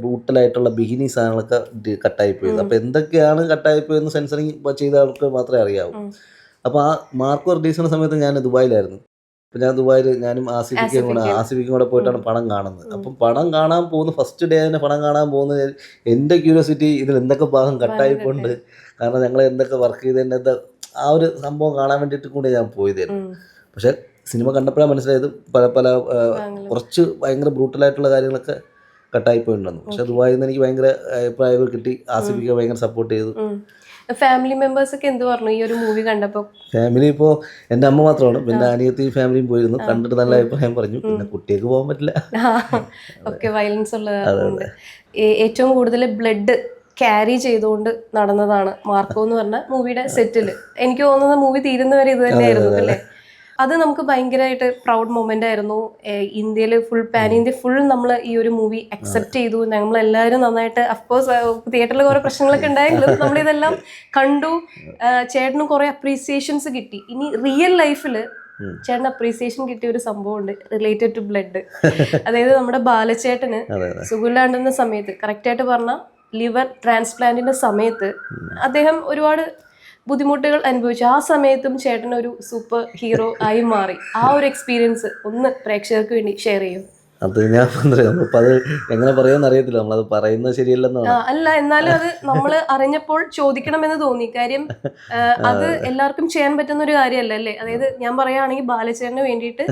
ബ്രൂട്ടലായിട്ടുള്ള ബിഗിനി സാധനങ്ങളൊക്കെ കട്ടായിപ്പോയത്. അപ്പോൾ എന്തൊക്കെയാണ് കട്ടായിപ്പോയെന്ന് സെൻസറിങ് ചെയ്ത ആൾക്ക് മാത്രമേ അറിയാവൂ. അപ്പോൾ ആ മാർക്കോ റിലീസിൻ്റെ സമയത്ത് ഞാൻ ദുബായിലായിരുന്നു. അപ്പോൾ ഞാൻ ദുബായിൽ ഞാനും ആസിഫിക്കും കൂടെ പോയിട്ടാണ് പടം കാണുന്നത്. അപ്പം പടം കാണാൻ പോകുന്ന ഫസ്റ്റ് ഡേ തന്നെ പടം കാണാൻ പോകുന്നത് എൻ്റെ ക്യൂരിയോസിറ്റി ഇതിൽ എന്തൊക്കെ ഭാഗം കട്ടായിപ്പോണ്ട്, കാരണം ഞങ്ങൾ എന്തൊക്കെ വർക്ക് ചെയ്തതിൻ്റെ ആ ഒരു സംഭവം കാണാൻ വേണ്ടിയിട്ട് കൂടെ ഞാൻ പോയതായിരുന്നു. പക്ഷേ സിനിമ കണ്ടപ്പോഴാണ് മനസ്സിലായത് പല കുറച്ച് ഭയങ്കര ബ്രൂട്ടലായിട്ടുള്ള കാര്യങ്ങളൊക്കെ കട്ടായിപ്പോയിട്ടുണ്ടെന്ന്. പക്ഷെ ദുബായിൽ നിന്ന് എനിക്ക് ഭയങ്കര അഭിപ്രായങ്ങൾ കിട്ടി, ആസിഫിക്ക് ഭയങ്കര സപ്പോർട്ട് ചെയ്തു. ഫാമിലി മെമ്പേഴ്സ് ഒക്കെ എന്ത് പറഞ്ഞു ഈ ഒരു മൂവി കണ്ടപ്പോൾ? ഫാമിലി ഇപ്പോൾ എൻ്റെ അമ്മ മാത്രമാണ്, പിന്നെ അനിയത്തി ഫാമിലിയും പോയിരുന്നു, കണ്ടിട്ട് നല്ല അഭിപ്രായം പറഞ്ഞു. പിന്നെ കുട്ടിയൊക്കെ പോകാൻ പറ്റില്ല, ഒക്കെ വയലൻസ് ഉള്ളത്. ഏറ്റവും കൂടുതൽ ബ്ലഡ് ക്യാരി ചെയ്തുകൊണ്ട് നടന്നതാണ് മാർക്കോ എന്ന് പറഞ്ഞ മൂവിയുടെ സെറ്റിൽ. എനിക്ക് തോന്നുന്നത് മൂവി തീരുന്നവരെ ഇത് തന്നെയായിരുന്നു അല്ലേ? അത് നമുക്ക് ഭയങ്കരമായിട്ട് പ്രൗഡ് മൊമെന്റ് ആയിരുന്നു. ഇന്ത്യയിൽ പാൻ ഇന്ത്യ ഫുൾ നമ്മൾ ഈ ഒരു മൂവി അക്സെപ്റ്റ് ചെയ്തു. നമ്മളെല്ലാവരും നന്നായിട്ട്, അഫ്കോഴ്സ് തിയേറ്ററിൽ കുറെ പ്രശ്നങ്ങളൊക്കെ ഉണ്ടായെങ്കിലും നമ്മളിതെല്ലാം കണ്ടു. ചേട്ടന് കുറെ അപ്രീസിയേഷൻസ് കിട്ടി. ഇനി റിയൽ ലൈഫിൽ ചേട്ടന് അപ്രീസിയേഷൻ കിട്ടിയ ഒരു സംഭവം ഉണ്ട് റിലേറ്റഡ് ടു ബ്ലഡ്. അതായത് നമ്മുടെ ബാലച്ചേട്ടന് സുഖമില്ലാണ്ടുന്ന സമയത്ത്, കറക്റ്റായിട്ട് പറഞ്ഞാൽ ലിവർ ട്രാൻസ്പ്ലാന്റിന്റെ സമയത്ത് അദ്ദേഹം ഒരുപാട് ബുദ്ധിമുട്ടുകൾ അനുഭവിച്ചു. ആ സമയത്തും ചേട്ടൻ ഒരു സൂപ്പർ ഹീറോ ആയി മാറി. ആ ഒരു എക്സ്പീരിയൻസ് ഒന്ന് പ്രേക്ഷകർക്ക് വേണ്ടി ഷെയർ ചെയ്യും. അത് ഞാൻ അത് എങ്ങനെ പറയാന്ന് അറിയത്തില്ല, നമ്മളത് പറയുന്നത് ശരിയല്ലെന്നാണ്. അല്ല, എന്നാലും അത് നമ്മൾ അറിഞ്ഞപ്പോൾ ചോദിക്കണമെന്ന് തോന്നി. കാര്യം അത് എല്ലാവർക്കും ചെയ്യാൻ പറ്റുന്ന ഒരു കാര്യമല്ല അല്ലേ? അതായത് ഞാൻ പറയുകയാണെങ്കിൽ ബാലചേട്ടന് വേണ്ടിയിട്ട്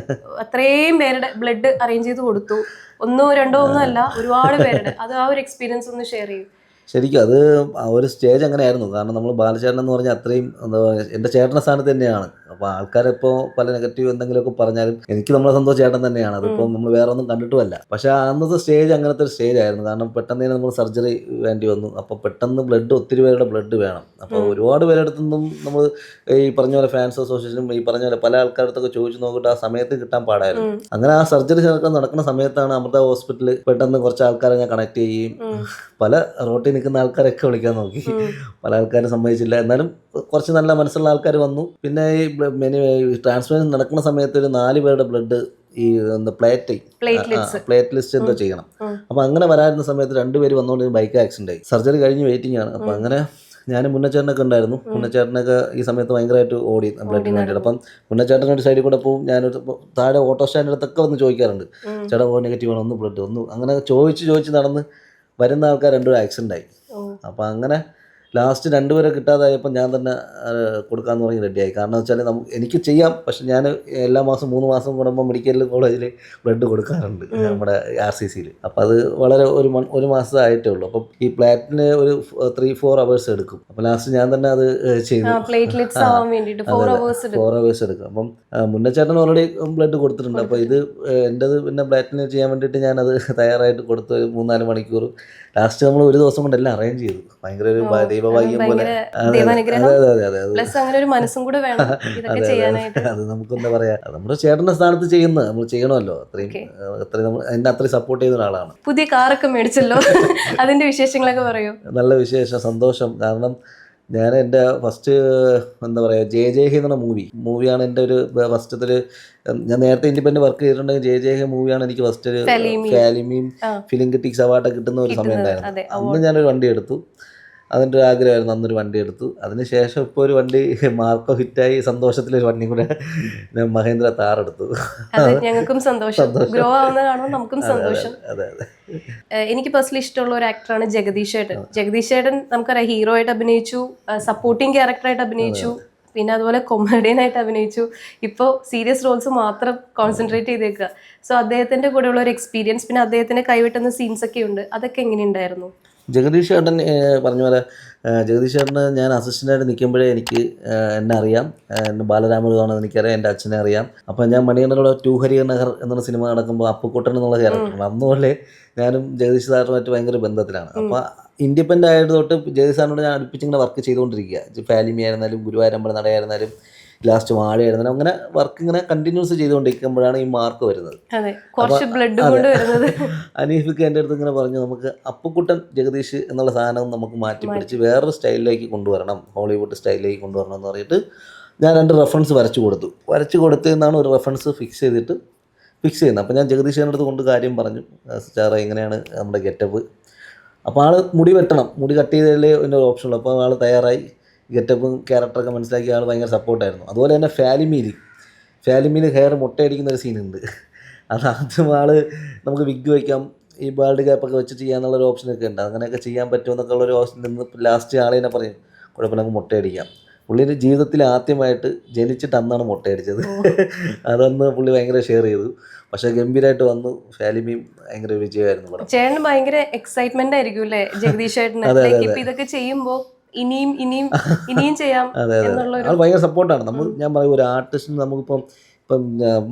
അത്രയും പേരുടെ ബ്ലഡ് അറേഞ്ച് ചെയ്ത് കൊടുത്തു. 1 2 ഒന്നും അല്ല, ഒരുപാട് പേരുടെ. അത് ആ ഒരു എക്സ്പീരിയൻസ് ഒന്ന് ഷെയർ ചെയ്യും. ശരിക്കും അത് ആ ഒരു സ്റ്റേജ് അങ്ങനെയായിരുന്നു. കാരണം നമ്മൾ ബാലചേട്ടൻ എന്ന് പറഞ്ഞാൽ അത്രയും എന്താ പറയുക, എൻ്റെ ചേട്ടൻ്റെ സ്ഥാനത്ത് തന്നെയാണ്. അപ്പോൾ ആൾക്കാരിപ്പോൾ പല നെഗറ്റീവ് എന്തെങ്കിലുമൊക്കെ പറഞ്ഞാലും എനിക്ക് നമ്മളെ സ്വന്തം ചേട്ടൻ തന്നെയാണ്. അതിപ്പോൾ നമ്മൾ വേറെ ഒന്നും കണ്ടിട്ടുമല്ല. പക്ഷേ അന്നത്തെ സ്റ്റേജ് അങ്ങനത്തെ ഒരു സ്റ്റേജ് ആയിരുന്നു. കാരണം പെട്ടെന്ന് തന്നെ നമ്മൾ സർജറി വേണ്ടി വന്നു. അപ്പോൾ പെട്ടെന്ന് ഒത്തിരി പേരുടെ ബ്ലഡ് വേണം. അപ്പോൾ ഒരുപാട് പേരുടെ അടുത്തൊന്നും നമ്മൾ ഈ പറഞ്ഞ പോലെ ഫാൻസ് അസോസിയേഷനും ഈ പറഞ്ഞ പോലെ പല ആൾക്കാരുടെ അടുത്തൊക്കെ ചോദിച്ചു നോക്കിയിട്ട് ആ സമയത്ത് കിട്ടാൻ പാടായിരുന്നു. അങ്ങനെ ആ സർജറി നടക്കുന്ന സമയത്താണ് അമൃത ഹോസ്പിറ്റലിൽ പെട്ടെന്ന് കുറച്ച് ആൾക്കാരെ ഞാൻ കണക്ട് ചെയ്യുകയും പല റോട്ടീൻ നിൽക്കുന്ന ആൾക്കാരൊക്കെ വിളിക്കാൻ നോക്കി. പല ആൾക്കാരും സമ്മതിച്ചില്ല. എന്നാലും കുറച്ച് നല്ല മനസ്സുള്ള ആൾക്കാർ വന്നു. പിന്നെ ഈ ട്രാൻസ്പ്ലാന്റ് നടക്കുന്ന സമയത്ത് ഒരു 4 പേരുടെ ബ്ലഡ് ഈ പ്ലേറ്റ്ലിസ്റ്റ് എന്തോ ചെയ്യണം. അപ്പോൾ അങ്ങനെ വരാതിരുന്ന സമയത്ത് 2 പേര് വന്നുകൊണ്ട് ബൈക്ക് ആക്സിഡന്റ് ആയി. സർജറി കഴിഞ്ഞ് വെയിറ്റിംഗ് ആണ്. അപ്പോൾ അങ്ങനെ ഞാൻ മുന്നച്ചേട്ടനൊക്കെ ഉണ്ടായിരുന്നു. മുന്നച്ചേട്ടനൊക്കെ ഈ സമയത്ത് ഭയങ്കരമായിട്ട് ഓടി ബ്ലഡിന് വേണ്ടിയിട്ട്. അപ്പം മുന്നച്ചേട്ടനൊരു സൈഡിൽ കൂടെ പോകും, ഞാനൊരു താഴെ ഓട്ടോ സ്റ്റാൻഡിൻ്റെ അടുത്തൊക്കെ വന്ന് ചോദിക്കാറുണ്ട്, ചേട്ടാ ഓ നെഗറ്റീവ് ആണ്, ഒന്ന് ബ്ലഡ് ഒന്ന്. അങ്ങനെ ചോദിച്ച് നടന്ന് വരുന്ന ആൾക്കാർ 2 പേരും ആക്സിഡൻ്റ് ആയി. അപ്പം അങ്ങനെ ലാസ്റ്റ് 2 പേരെ കിട്ടാതായപ്പോൾ ഞാൻ തന്നെ കൊടുക്കാമെന്ന് പറഞ്ഞ് റെഡിയായി. കാരണം വെച്ചാൽ എനിക്ക് ചെയ്യാം, പക്ഷെ ഞാൻ എല്ലാ മാസം 3 മാസം കൂടുമ്പോൾ മെഡിക്കൽ കോളേജിൽ ബ്ലഡ് കൊടുക്കാറുണ്ട് നമ്മുടെ RCCയിൽ. അപ്പോൾ അത് വളരെ ഒരു മാസം ആയിട്ടേ ഉള്ളൂ. അപ്പം ഈ പ്ലാറ്റിന് ഒരു 3-4 hours എടുക്കും. അപ്പോൾ ലാസ്റ്റ് ഞാൻ തന്നെ അത് ചെയ്തു. 4 hours എടുക്കും. അപ്പം മുന്നച്ചേട്ടൻ ഓൾറെഡി ബ്ലഡ് കൊടുത്തിട്ടുണ്ട്. അപ്പോൾ ഇത് എൻ്റെത് പിന്നെ പ്ലാറ്റിന് ചെയ്യാൻ വേണ്ടിയിട്ട് ഞാനത് തയ്യാറായിട്ട് കൊടുത്ത് 3-4 മണിക്കൂർ. ലാസ്റ്റ് നമ്മൾ ഒരു ദിവസം കൊണ്ട് എല്ലാം അറേഞ്ച് ചെയ്തു. ഭയങ്കര ഒരു ദൈവഭാഗ്യം പോലെ. അത് നമുക്കെന്താ പറയാ, നമ്മുടെ ചേട്ടന്റെ സ്ഥാനത്ത് ചെയ്യുന്നത് നമ്മൾ ചെയ്യണമല്ലോ. അത്രയും സപ്പോർട്ട് ചെയ്യുന്ന ഒരാളാണ്. പുതിയ കാറൊക്കെ മേടിച്ചല്ലോ, അതിന്റെ വിശേഷങ്ങളൊക്കെ പറയൂ. നല്ല വിശേഷം, സന്തോഷം. കാരണം ഞാൻ എൻ്റെ ഫസ്റ്റ് എന്താ പറയുക ജയ ഹേ എന്നുള്ള മൂവിയാണ് എൻ്റെ ഒരു ഫസ്റ്റത്തെ ഒരു. ഞാൻ നേരത്തെ ഇൻഡിപെൻഡന്റ് വർക്ക് ചെയ്തിട്ടുണ്ടെങ്കിൽ ജയ ഹേ മൂവിയാണ് എനിക്ക് ഫസ്റ്റ് ഒരു ഫാലിമിയും ഫിലിം ക്രിറ്റിക്സ് അവാർഡൊക്കെ കിട്ടുന്ന ഒരു സമയം ഉണ്ടായിരുന്നു. അന്ന് ഞാനൊരു വണ്ടി എടുത്തു. അതിൻ്റെ ഒരു ആഗ്രഹമായിരുന്നു, അന്നൊരു വണ്ടി എടുത്തു. അതിനുശേഷം ഇപ്പോൾ ഒരു വണ്ടി മാർക്കോ ഹിറ്റായി, സന്തോഷത്തിലൊരു വണ്ടി കൂടെ ഞാൻ മഹേന്ദ്ര താർ എടുത്തു. ഞങ്ങൾക്കും സന്തോഷം, ഗ്രോ ആവുന്ന കാണുമ്പോൾ നമുക്കും സന്തോഷം. എനിക്ക് പേഴ്സണലി ഇഷ്ടമുള്ള ഒരു ആക്ടറാണ് ജഗദീഷ് ചേട്ടൻ. ജഗദീഷ് ചേട്ടൻ നമുക്കറിയാം ഹീറോ ആയിട്ട് അഭിനയിച്ചു, സപ്പോർട്ടിങ് ക്യാരക്ടറായിട്ട് അഭിനയിച്ചു, പിന്നെ അതുപോലെ കൊമേഡിയനായിട്ട് അഭിനയിച്ചു. ഇപ്പോൾ സീരിയസ് റോൾസ് മാത്രം കോൺസെൻട്രേറ്റ് ചെയ്തേക്കുക. സോ അദ്ദേഹത്തിൻ്റെ കൂടെയുള്ള ഒരു എക്സ്പീരിയൻസ്, പിന്നെ അദ്ദേഹത്തിന് കൈവിട്ടുന്ന സീൻസ് ഒക്കെ ഉണ്ട്, അതൊക്കെ എങ്ങനെയുണ്ടായിരുന്നു? ജഗദീഷ് ചേട്ടൻ പറഞ്ഞ പോലെ ജഗദീഷ് ചേട്ടന് ഞാൻ അസിസ്റ്റൻ്റായിട്ട് നിൽക്കുമ്പോഴേ എന്നെ അറിയാം. എന്നെ ബാലരാമനാണെന്ന് എനിക്കറിയാം, എൻ്റെ അച്ഛനെ അറിയാം. അപ്പോൾ ഞാൻ മണികണ്ഠനോട് 2 ഹരിഹർ എന്നുള്ള സിനിമ നടക്കുമ്പോൾ അപ്പുക്കുട്ടൻ എന്നുള്ള ക്യാരക്ടറാണ്. അന്നുപോലെ ഞാനും ജഗദീഷ് സാറുമായിട്ട് ഭയങ്കര ബന്ധത്തിലാണ്. അപ്പോൾ ഇൻഡിപെൻഡൻ്റ് ആയിട്ട് തൊട്ട് ജഗദീഷ് സാറിനോട് ഞാൻ അടുപ്പിച്ചിങ്ങനെ വർക്ക് ചെയ്തുകൊണ്ടിരിക്കുക. ഫാലിമി ആയിരുന്നാലും ഗുരുവായൂരമ്പല നടയായിരുന്നാലും ലാസ്റ്റ് വാഴയായിരുന്നാലും അങ്ങനെ വർക്ക് ഇങ്ങനെ കണ്ടിന്യൂസ് ചെയ്തുകൊണ്ടിരിക്കുമ്പോഴാണ് ഈ മാർക്ക് വരുന്നത്. അനീഫിക്ക് എൻ്റെ അടുത്ത് ഇങ്ങനെ പറഞ്ഞു, നമുക്ക് അപ്പുക്കുട്ടൻ ജഗദീഷ് എന്നുള്ള സാധനം നമുക്ക് മാറ്റി പിടിച്ച് വേറൊരു സ്റ്റൈലിലേക്ക് കൊണ്ടുവരണം, ഹോളിവുഡ് സ്റ്റൈലിലേക്ക് കൊണ്ടുവരണം എന്ന് പറഞ്ഞിട്ട് ഞാൻ 2 റെഫറൻസ് വരച്ചു കൊടുത്തതെന്നാണ് ഒരു റെഫറൻസ് ഫിക്സ് ചെയ്യുന്നത്. അപ്പോൾ ഞാൻ ജഗദീഷിൻ്റെ അടുത്ത് കൊണ്ട് കാര്യം പറഞ്ഞു, സാറേ ഇങ്ങനെയാണ് നമ്മുടെ ഗെറ്റപ്പ്. അപ്പോൾ ആൾ മുടി വെട്ടണം, മുടി കട്ട് ചെയ്തതിലേ എൻ്റെ ഒരു ഓപ്ഷനുള്ളൂ. അപ്പോൾ ആൾ തയ്യാറായി, ഗെറ്റപ്പും ക്യാരക്ടറൊക്കെ മനസ്സിലാക്കിയ ആൾ ഭയങ്കര സപ്പോർട്ടായിരുന്നു. അതുപോലെ തന്നെ ഫാലിമിയിൽ ഹെയർ മുട്ടയടിക്കുന്ന ഒരു സീനുണ്ട്. അത് ആദ്യം നമുക്ക് വിഗ് വയ്ക്കാം, ഈ ബാൾഡ് ക്യാപ്പൊക്കെ വെച്ച് ചെയ്യാന്നുള്ളൊരു ഓപ്ഷനൊക്കെ ഉണ്ട്. അങ്ങനെയൊക്കെ ചെയ്യാൻ പറ്റുമെന്നൊക്കെ ഉള്ളൊരു ഓപ്ഷൻ നിന്ന് ലാസ്റ്റ് ആളെന്നെ പറയും കുഴപ്പമില്ല നമുക്ക് മുട്ടയടിക്കാം. പുള്ളിയുടെ ജീവിതത്തിൽ ആദ്യമായിട്ട് ജനിച്ചിട്ട് അന്നാണ് മുട്ടയടിച്ചത്. അതൊന്ന് പുള്ളി ഭയങ്കര ഷെയർ ചെയ്തു. പക്ഷെ ഗംഭീരമായിട്ട് വന്നു. ഫാലിമിയും ഭയങ്കര വിജയമായിരുന്നു പടം. ചേട്ടന് ഭയങ്കര എക്സൈറ്റ്മെന്റ് ആയിരിക്കും അല്ലേ ജഗദീഷ് ചേട്ടന്? ഇതൊക്കെ ചെയ്യുമ്പോൾ ഇനിയും ചെയ്യാം. അതെ ഭയങ്കര സപ്പോർട്ടാണ്. ഞാൻ പറയും ഒരു ആർട്ടിസ്റ്റിന് നമുക്കിപ്പം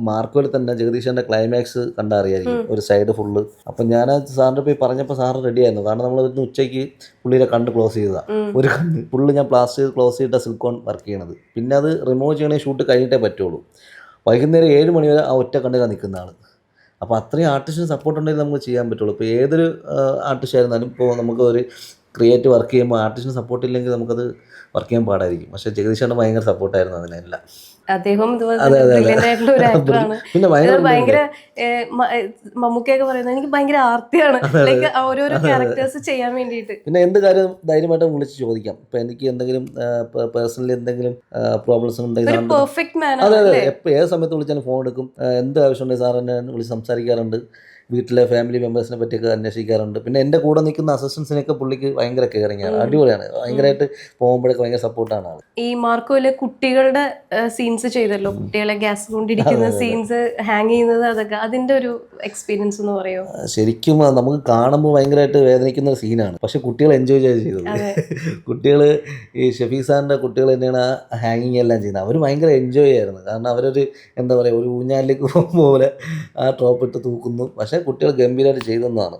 മാർക്കോയിൽ തന്നെ ജഗദീഷിൻ്റെ ക്ലൈമാക്സ് കണ്ടാൽ അറിയായിരിക്കും, ഒരു സൈഡ് ഫുള്ള്. അപ്പം ഞാൻ സാറിൻ്റെ പോയി പറഞ്ഞപ്പോൾ സാറ് റെഡിയായിരുന്നു. കാരണം നമ്മൾ ഇന്ന് ഉച്ചയ്ക്ക് പുള്ളിയുടെ കണ്ണ് ക്ലോസ് ചെയ്തതാണ്. ഒരു കണ്ണ് ഫുള്ള് ഞാൻ പ്ലാസ്റ്റർ ചെയ്ത് ക്ലോസ് ചെയ്തിട്ട് സിലിക്കോൺ വർക്ക് ചെയ്യണത്. പിന്നെ അത് റിമൂവ് ചെയ്യണമെങ്കിൽ ഷൂട്ട് കഴിഞ്ഞിട്ടേ പറ്റുള്ളൂ. വൈകുന്നേരം 7 മണി വരെ ആ ഒറ്റ കണ്ണിലാണ് നിൽക്കുന്ന ആൾ. അപ്പോൾ അത്രയും ആർട്ടിസ്റ്റിന് സപ്പോർട്ട് ഉണ്ടെങ്കിൽ നമുക്ക് ചെയ്യാൻ പറ്റുള്ളൂ. ഇപ്പോൾ ഏതൊരു ആർട്ടിസ്റ്റ് ആയിരുന്നാലും ഇപ്പോൾ നമുക്ക് ഒരു ക്രിയേറ്റ് വർക്ക് ചെയ്യുമ്പോൾ ആർട്ടിസ്റ്റിന് സപ്പോർട്ട് ഇല്ലെങ്കിൽ നമുക്കത് വർക്ക് ചെയ്യാൻ പാടായിരിക്കും. പക്ഷേ ജഗദീഷ് ഭയങ്കര സപ്പോർട്ടായിരുന്നു അതിനെല്ലാം. അദ്ദേഹം പിന്നെ ഭയങ്കര മമ്മൂക്കയൊക്കെ പറയുന്നത് എനിക്ക് ഭയങ്കര ആർത്തിയാണ് ലൈക്ക് ഓരോരോ ക്യാരക്ടേഴ്സ് ചെയ്യാൻ വേണ്ടിയിട്ട്. പിന്നെ എന്ത് കാര്യം ധൈര്യമായിട്ട് വിളിച്ച് ചോദിക്കാം. ഇപ്പൊ എനിക്ക് എന്തെങ്കിലും പേഴ്സണലി എന്തെങ്കിലും പ്രോബ്ലംസ് ഉണ്ടെങ്കിൽ ഏത് സമയത്ത് വിളിച്ചാലും ഫോൺ എടുക്കും. എന്ത് ആവശ്യമുണ്ടെങ്കിൽ സാർ എന്നെ വിളിച്ച് സംസാരിക്കാറുണ്ട്. വീട്ടിലെ ഫാമിലി മെമ്പേഴ്സിനെ പറ്റിയൊക്കെ അന്വേഷിക്കാറുണ്ട്. പിന്നെ എൻ്റെ കൂടെ നിൽക്കുന്ന അസിസ്റ്റൻസിനൊക്കെ പുള്ളിക്ക് ഭയങ്കര കെയറിങ് ആണ്, അടിപൊളിയാണ്. ഭയങ്കരമായിട്ട് പോകുമ്പോഴൊക്കെ ഭയങ്കര സപ്പോർട്ടാണ് ആൾ. ഈ മാർക്കോയില് കുട്ടികളുടെ സീൻസ് ചെയ്തല്ലോ, കുട്ടികളെ ഗ്യാസ് കൊണ്ടിരിക്കുന്ന സീൻസ്, ഹാങ് ചെയ്യുന്നത്, അതൊക്കെ അതിന്റെ ഒരു എക്സ്പീരിയൻസ് എന്ന് പറയുമോ? ശരിക്കും നമുക്ക് കാണുമ്പോൾ ഭയങ്കരമായിട്ട് വേദനിക്കുന്ന ഒരു സീനാണ്. പക്ഷെ കുട്ടികൾ എൻജോയ് ചെയ്തത്. കുട്ടികൾ ഈ ഷഫീഖ് സാറിൻ്റെ കുട്ടികൾ തന്നെയാണ് ആ ഹാങ്ങിങ് എല്ലാം ചെയ്യുന്നത്. അവർ ഭയങ്കര എൻജോയ് ആയിരുന്നു. കാരണം അവരൊരു എന്താ പറയുക, ഒരു ഊഞ്ഞാലിലേക്ക് പോകുമ്പോൾ പോലെ ആ ടോപ്പ് ഇട്ട് തൂക്കുന്നു. പക്ഷേ കുട്ടികൾ ഗംഭീരമായിട്ട് ചെയ്തെന്നാണ്.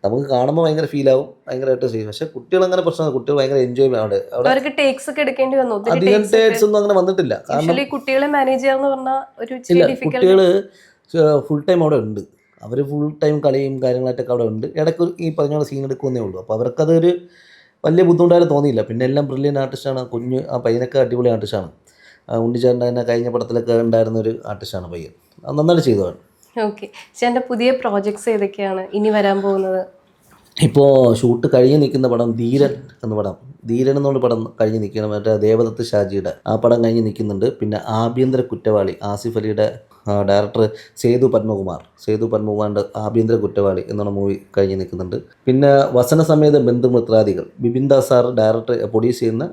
നമുക്ക് കാണുമ്പോൾ ഭയങ്കര ഫീൽ ആവും, ഭയങ്കരമായിട്ട് ചെയ്യും. പക്ഷെ കുട്ടികൾ അങ്ങനെ പ്രശ്നമാണ്, കുട്ടികൾ ഭയങ്കര എൻജോയ് ചെയ്യും. അവിടെ ടേക്സ് ഒക്കെ എടുക്കേണ്ടി വന്നു. അധികം ടേക്സ് ഒന്നും അങ്ങനെ വന്നിട്ടില്ല. കാരണം കുട്ടികളെ മാനേജ് ചെയ്യാന്ന് പറഞ്ഞാൽ കുട്ടികൾ ഫുൾ ടൈം അവിടെ ഉണ്ട്. അവർ ഫുൾ ടൈം കളിയും കാര്യങ്ങളായിട്ടൊക്കെ അവിടെ ഉണ്ട്. ഇടയ്ക്ക് ഈ പറഞ്ഞ സീൻ എടുക്കുന്നേ ഉള്ളൂ. അപ്പോൾ അവർക്കതൊരു വലിയ ബുദ്ധിമുട്ടായിട്ട് തോന്നിയില്ല. പിന്നെ എല്ലാം ബ്രില്യൻ ആർട്ടിസ്റ്റാണ്. കുഞ്ഞ് ആ പയ്യനൊക്കെ അടിപൊളി ആർട്ടിസ്റ്റാണ്. ഉണ്ണിച്ചേട്ടൻ്റെ തന്നെ കഴിഞ്ഞ പടത്തിലൊക്കെ ഉണ്ടായിരുന്ന ഒരു ആർട്ടിസ്റ്റാണ് പയ്യൻ. അത് നന്നായിട്ട് ചെയ്തതാണ്. ഓക്കെ, ചേട്ടൻ്റെ പുതിയ പ്രോജക്ട്സ് ഏതൊക്കെയാണ് ഇനി വരാൻ പോകുന്നത്? ഇപ്പോൾ ഷൂട്ട് കഴിഞ്ഞ് നിൽക്കുന്ന പടം ധീരൻ എന്ന പടം, ധീരൻ എന്നുള്ള പടം കഴിഞ്ഞ് നിൽക്കണം. മറ്റേ ദേവദത്ത് ഷാജിയുടെ ആ പടം കഴിഞ്ഞ് നിൽക്കുന്നുണ്ട്. പിന്നെ ആഭ്യന്തര കുറ്റവാളി ആസിഫ് അലിയുടെ ഡയറക്ടർ സേതു പത്മകുമാറിൻ്റെ ആഭ്യന്തര കുറ്റവാളി എന്നുള്ള മൂവി കഴിഞ്ഞ് നിൽക്കുന്നുണ്ട്. പിന്നെ വസനസമേത ബന്ധുമിത്രാദികൾ ബിപിൻ ദാസ് സാർ പ്രൊഡ്യൂസ് ചെയ്യുന്ന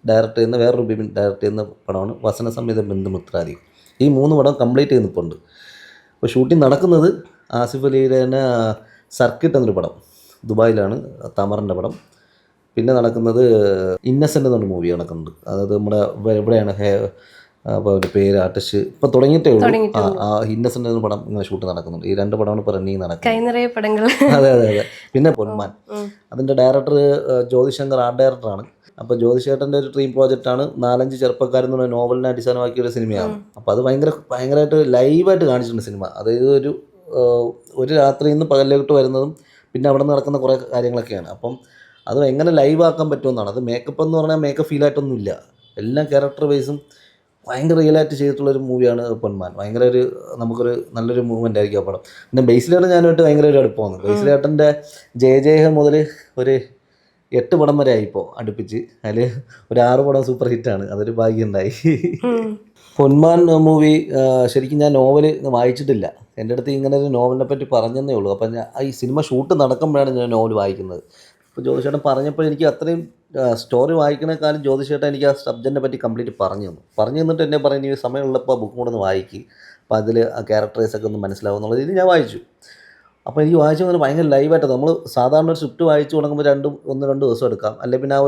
ഡയറക്ടർ ചെയ്യുന്ന വേറൊരു ബിപിൻ ഡയറക്ടർ ചെയ്യുന്ന പടമാണ് വസനസമേത ബന്ധുമിത്രാദികൾ. ഈ 3 പടം കംപ്ലീറ്റ് ചെയ്ത് നിൽപ്പുണ്ട്. ഇപ്പോൾ ഷൂട്ടിംഗ് നടക്കുന്നത് ആസിഫ് അലിയുടെ തന്നെ സർക്കിട്ട് എന്നൊരു പടം, ദുബായിലാണ്, തമറിൻ്റെ പടം. പിന്നെ നടക്കുന്നത് ഇന്നസെൻ്റ് എന്നൊരു മൂവി നടക്കുന്നുണ്ട്. അതായത് നമ്മുടെ എവിടെയാണ് അപ്പോൾ ഒരു പേര് ആർട്ടിസ്റ്റ് ഇപ്പോൾ തുടങ്ങിയിട്ടേ ഉള്ളൂ. ആ ഇന്നസെൻ്റ് എന്ന പടം ഇങ്ങനെ ഷൂട്ട് നടക്കുന്നുണ്ട്. ഈ 2 പടമാണ് ഇപ്പോൾ റണ്ണിങ് നടക്കുന്നത്. അതെ. പിന്നെ പൊന്മാൻ, അതിൻ്റെ ഡയറക്ടർ ജ്യോതിശങ്കർ ആർട്ട് ഡയറക്ടറാണ്. അപ്പോൾ ജ്യോതിഷേട്ടൻ്റെ ഒരു ഡ്രീം പ്രോജക്റ്റാണ് 4-5 ചെറുപ്പക്കാരെന്നുള്ള നോവലിനെ അടിസ്ഥാനമാക്കിയ ഒരു സിനിമയാണ്. അപ്പോൾ അത് ഭയങ്കരമായിട്ട് ലൈവായിട്ട് കാണിച്ചിട്ടുണ്ട് സിനിമ. അതായത് ഒരു രാത്രിയിൽ നിന്ന് പകലിലോട്ട് വരുന്നതും പിന്നെ അവിടെ നടക്കുന്ന കുറേ കാര്യങ്ങളൊക്കെയാണ്. അപ്പം അത് എങ്ങനെ ലൈവാക്കാൻ പറ്റുമെന്നാണ്. അത് മേക്കപ്പ് എന്ന് പറഞ്ഞാൽ മേക്കപ്പ് ഫീലായിട്ടൊന്നുമില്ല, എല്ലാം ക്യാരക്ടർ വൈസും ഭയങ്കര റിയലായിട്ട് ചെയ്തിട്ടുള്ളൊരു മൂവിയാണ് പൊന്മാൻ. നമുക്കൊരു നല്ലൊരു മൂവ്മെൻ്റ് ആയിരിക്കും ആ പടം. പിന്നെ ബേസിലേട്ടൻ ഞാനുമായിട്ട് ഭയങ്കര ഒരു അടുപ്പമാണ്. ബേസിലേട്ടൻ്റെ ജയ മുതൽ ഒരു 8 പടം വരെ ആയിപ്പോൾ അടുപ്പിച്ച്. അതിൽ ഒരു 6 പടം സൂപ്പർ ഹിറ്റാണ്. അതൊരു ഭാഗ്യമുണ്ടായി. പൊന്മാൻ മൂവി ശരിക്കും ഞാൻ നോവൽ വായിച്ചിട്ടില്ല. എൻ്റെ അടുത്ത് ഇങ്ങനെ ഒരു നോവലിനെ പറ്റി പറഞ്ഞതേ ഉള്ളൂ. അപ്പം ഈ സിനിമ ഷൂട്ട് നടക്കുമ്പോഴാണ് ഞാൻ നോവൽ വായിക്കുന്നത്. അപ്പോൾ ജ്യോതിഷേട്ടൻ പറഞ്ഞപ്പോൾ എനിക്ക് അത്രയും സ്റ്റോറി വായിക്കണേക്കാളും ജ്യോതിഷേട്ടൻ എനിക്ക് ആ സബ്ജക്റ്റിനെ പറ്റി കംപ്ലീറ്റ് പറഞ്ഞു തന്നിട്ട് എന്നെ പറഞ്ഞു, ഈ സമയമുള്ളപ്പോൾ ബുക്ക് കൂടെ ഒന്ന് വായിക്കും, അപ്പോൾ അതിൽ ആ ക്യാരക്ടേഴ്സൊക്കെ ഒന്ന് മനസ്സിലാവും എന്നുള്ള രീതിയിൽ ഞാൻ വായിച്ചു. അപ്പോൾ എനിക്ക് വായിച്ചു അങ്ങനെ ഭയങ്കര ലൈവായിട്ട്, നമ്മൾ സാധാരണ ഒരു സ്ക്രിപ്റ്റ് വായിച്ചു തുടങ്ങുമ്പോൾ 1-2 ദിവസം എടുക്കാം, അല്ലെങ്കിൽ പിന്നെ ആ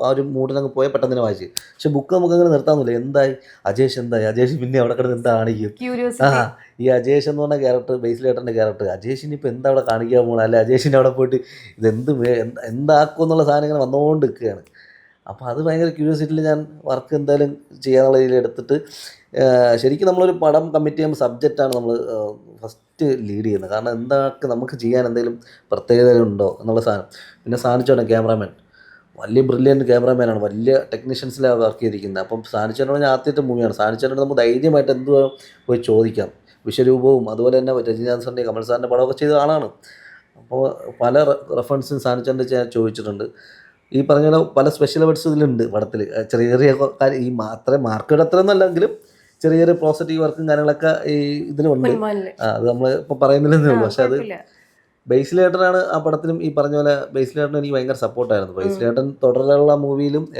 ഒരു മൂഡിലങ്ങ് പോയാൽ പെട്ടെന്ന് തന്നെ വായിച്ചു. പക്ഷെ ബുക്ക് നമുക്ക് അങ്ങനെ നിർത്താമെന്നില്ല. എന്തായി അജേഷ് പിന്നെ അവിടെ കിടന്ന് എന്താ കാണിക്കും. ഈ അജേഷ് എന്ന് പറഞ്ഞ ക്യാരക്ടർ, ബേസിലേട്ടൻ്റെ ക്യാരക്ടർ, അജേഷിന് ഇപ്പോൾ എന്താ അവിടെ കാണിക്കാൻ പോകണം, അല്ലെ അജേഷിൻ്റെ അവിടെ പോയിട്ട് എന്താക്കും എന്നുള്ള സാധനം ഇങ്ങനെ വന്നുകൊണ്ട് നിൽക്കുകയാണ്. അപ്പോൾ അത് ഭയങ്കര ക്യൂരിയോസിറ്റിയിൽ ഞാൻ വർക്ക് എന്തായാലും ചെയ്യാനുള്ള രീതിയിൽ എടുത്തിട്ട്, ശരിക്കും നമ്മളൊരു പടം കമ്മിറ്റ് ചെയ്യുമ്പോൾ സബ്ജക്റ്റാണ് നമ്മൾ ഫസ്റ്റ് ലീഡ് ചെയ്യുന്നത്. കാരണം എന്തൊക്കെ നമുക്ക് ചെയ്യാൻ എന്തെങ്കിലും പ്രത്യേകത ഉണ്ടോ എന്നുള്ള സാധനം. പിന്നെ സാനിച്ചോട്ടൻ ക്യാമറാമാൻ, വലിയ ബ്രില്യൻറ്റ് ക്യാമറാമാനാണ്, വലിയ ടെക്നീഷ്യൻസിലാണ് വർക്ക് ചെയ്തിരിക്കുന്നത്. അപ്പം സാനിച്ചേട്ടൻ പറഞ്ഞാൽ ആദ്യത്തെ മൂവിയാണ്. സാനിച്ചേട്ടൻ നമുക്ക് ധൈര്യമായിട്ട് എന്തുവാ പോയി ചോദിക്കാം. വിശ്വരൂപവും അതുപോലെ തന്നെ രജനീകാന്ത് സാറിൻ്റെ കമൽ സാറിൻ്റെ പടമൊക്കെ ചെയ്ത ആളാണ്. അപ്പോൾ പല റെഫറൻസും സാനിച്ചേട്ടൻ്റെ ഞാൻ ചോദിച്ചിട്ടുണ്ട്. ഈ പറഞ്ഞ പല സ്പെഷ്യൽ എഫർട്ട്സ് ഇതിലുണ്ട് പടത്തിൽ. ചെറിയ ഈ അത്രയും മാർക്കറ്റ് അത്രയൊന്നും അല്ലെങ്കിലും ചെറിയ പോസിറ്റീവ് വർക്കും കാര്യങ്ങളൊക്കെ ഈ ഇതിലുണ്ട്. അത് നമ്മൾ ഇപ്പോൾ പറയുന്നില്ലെന്നേ ഉള്ളൂ. പക്ഷെ അത് ബേസിലേട്ടനാണ് ആ പടത്തിലും ഈ പറഞ്ഞ പോലെ ബേസിലേട്ടൻ എനിക്ക് ഭയങ്കര സപ്പോർട്ടായിരുന്നു. ബേസിലേട്ടൻ തുടരെയുള്ള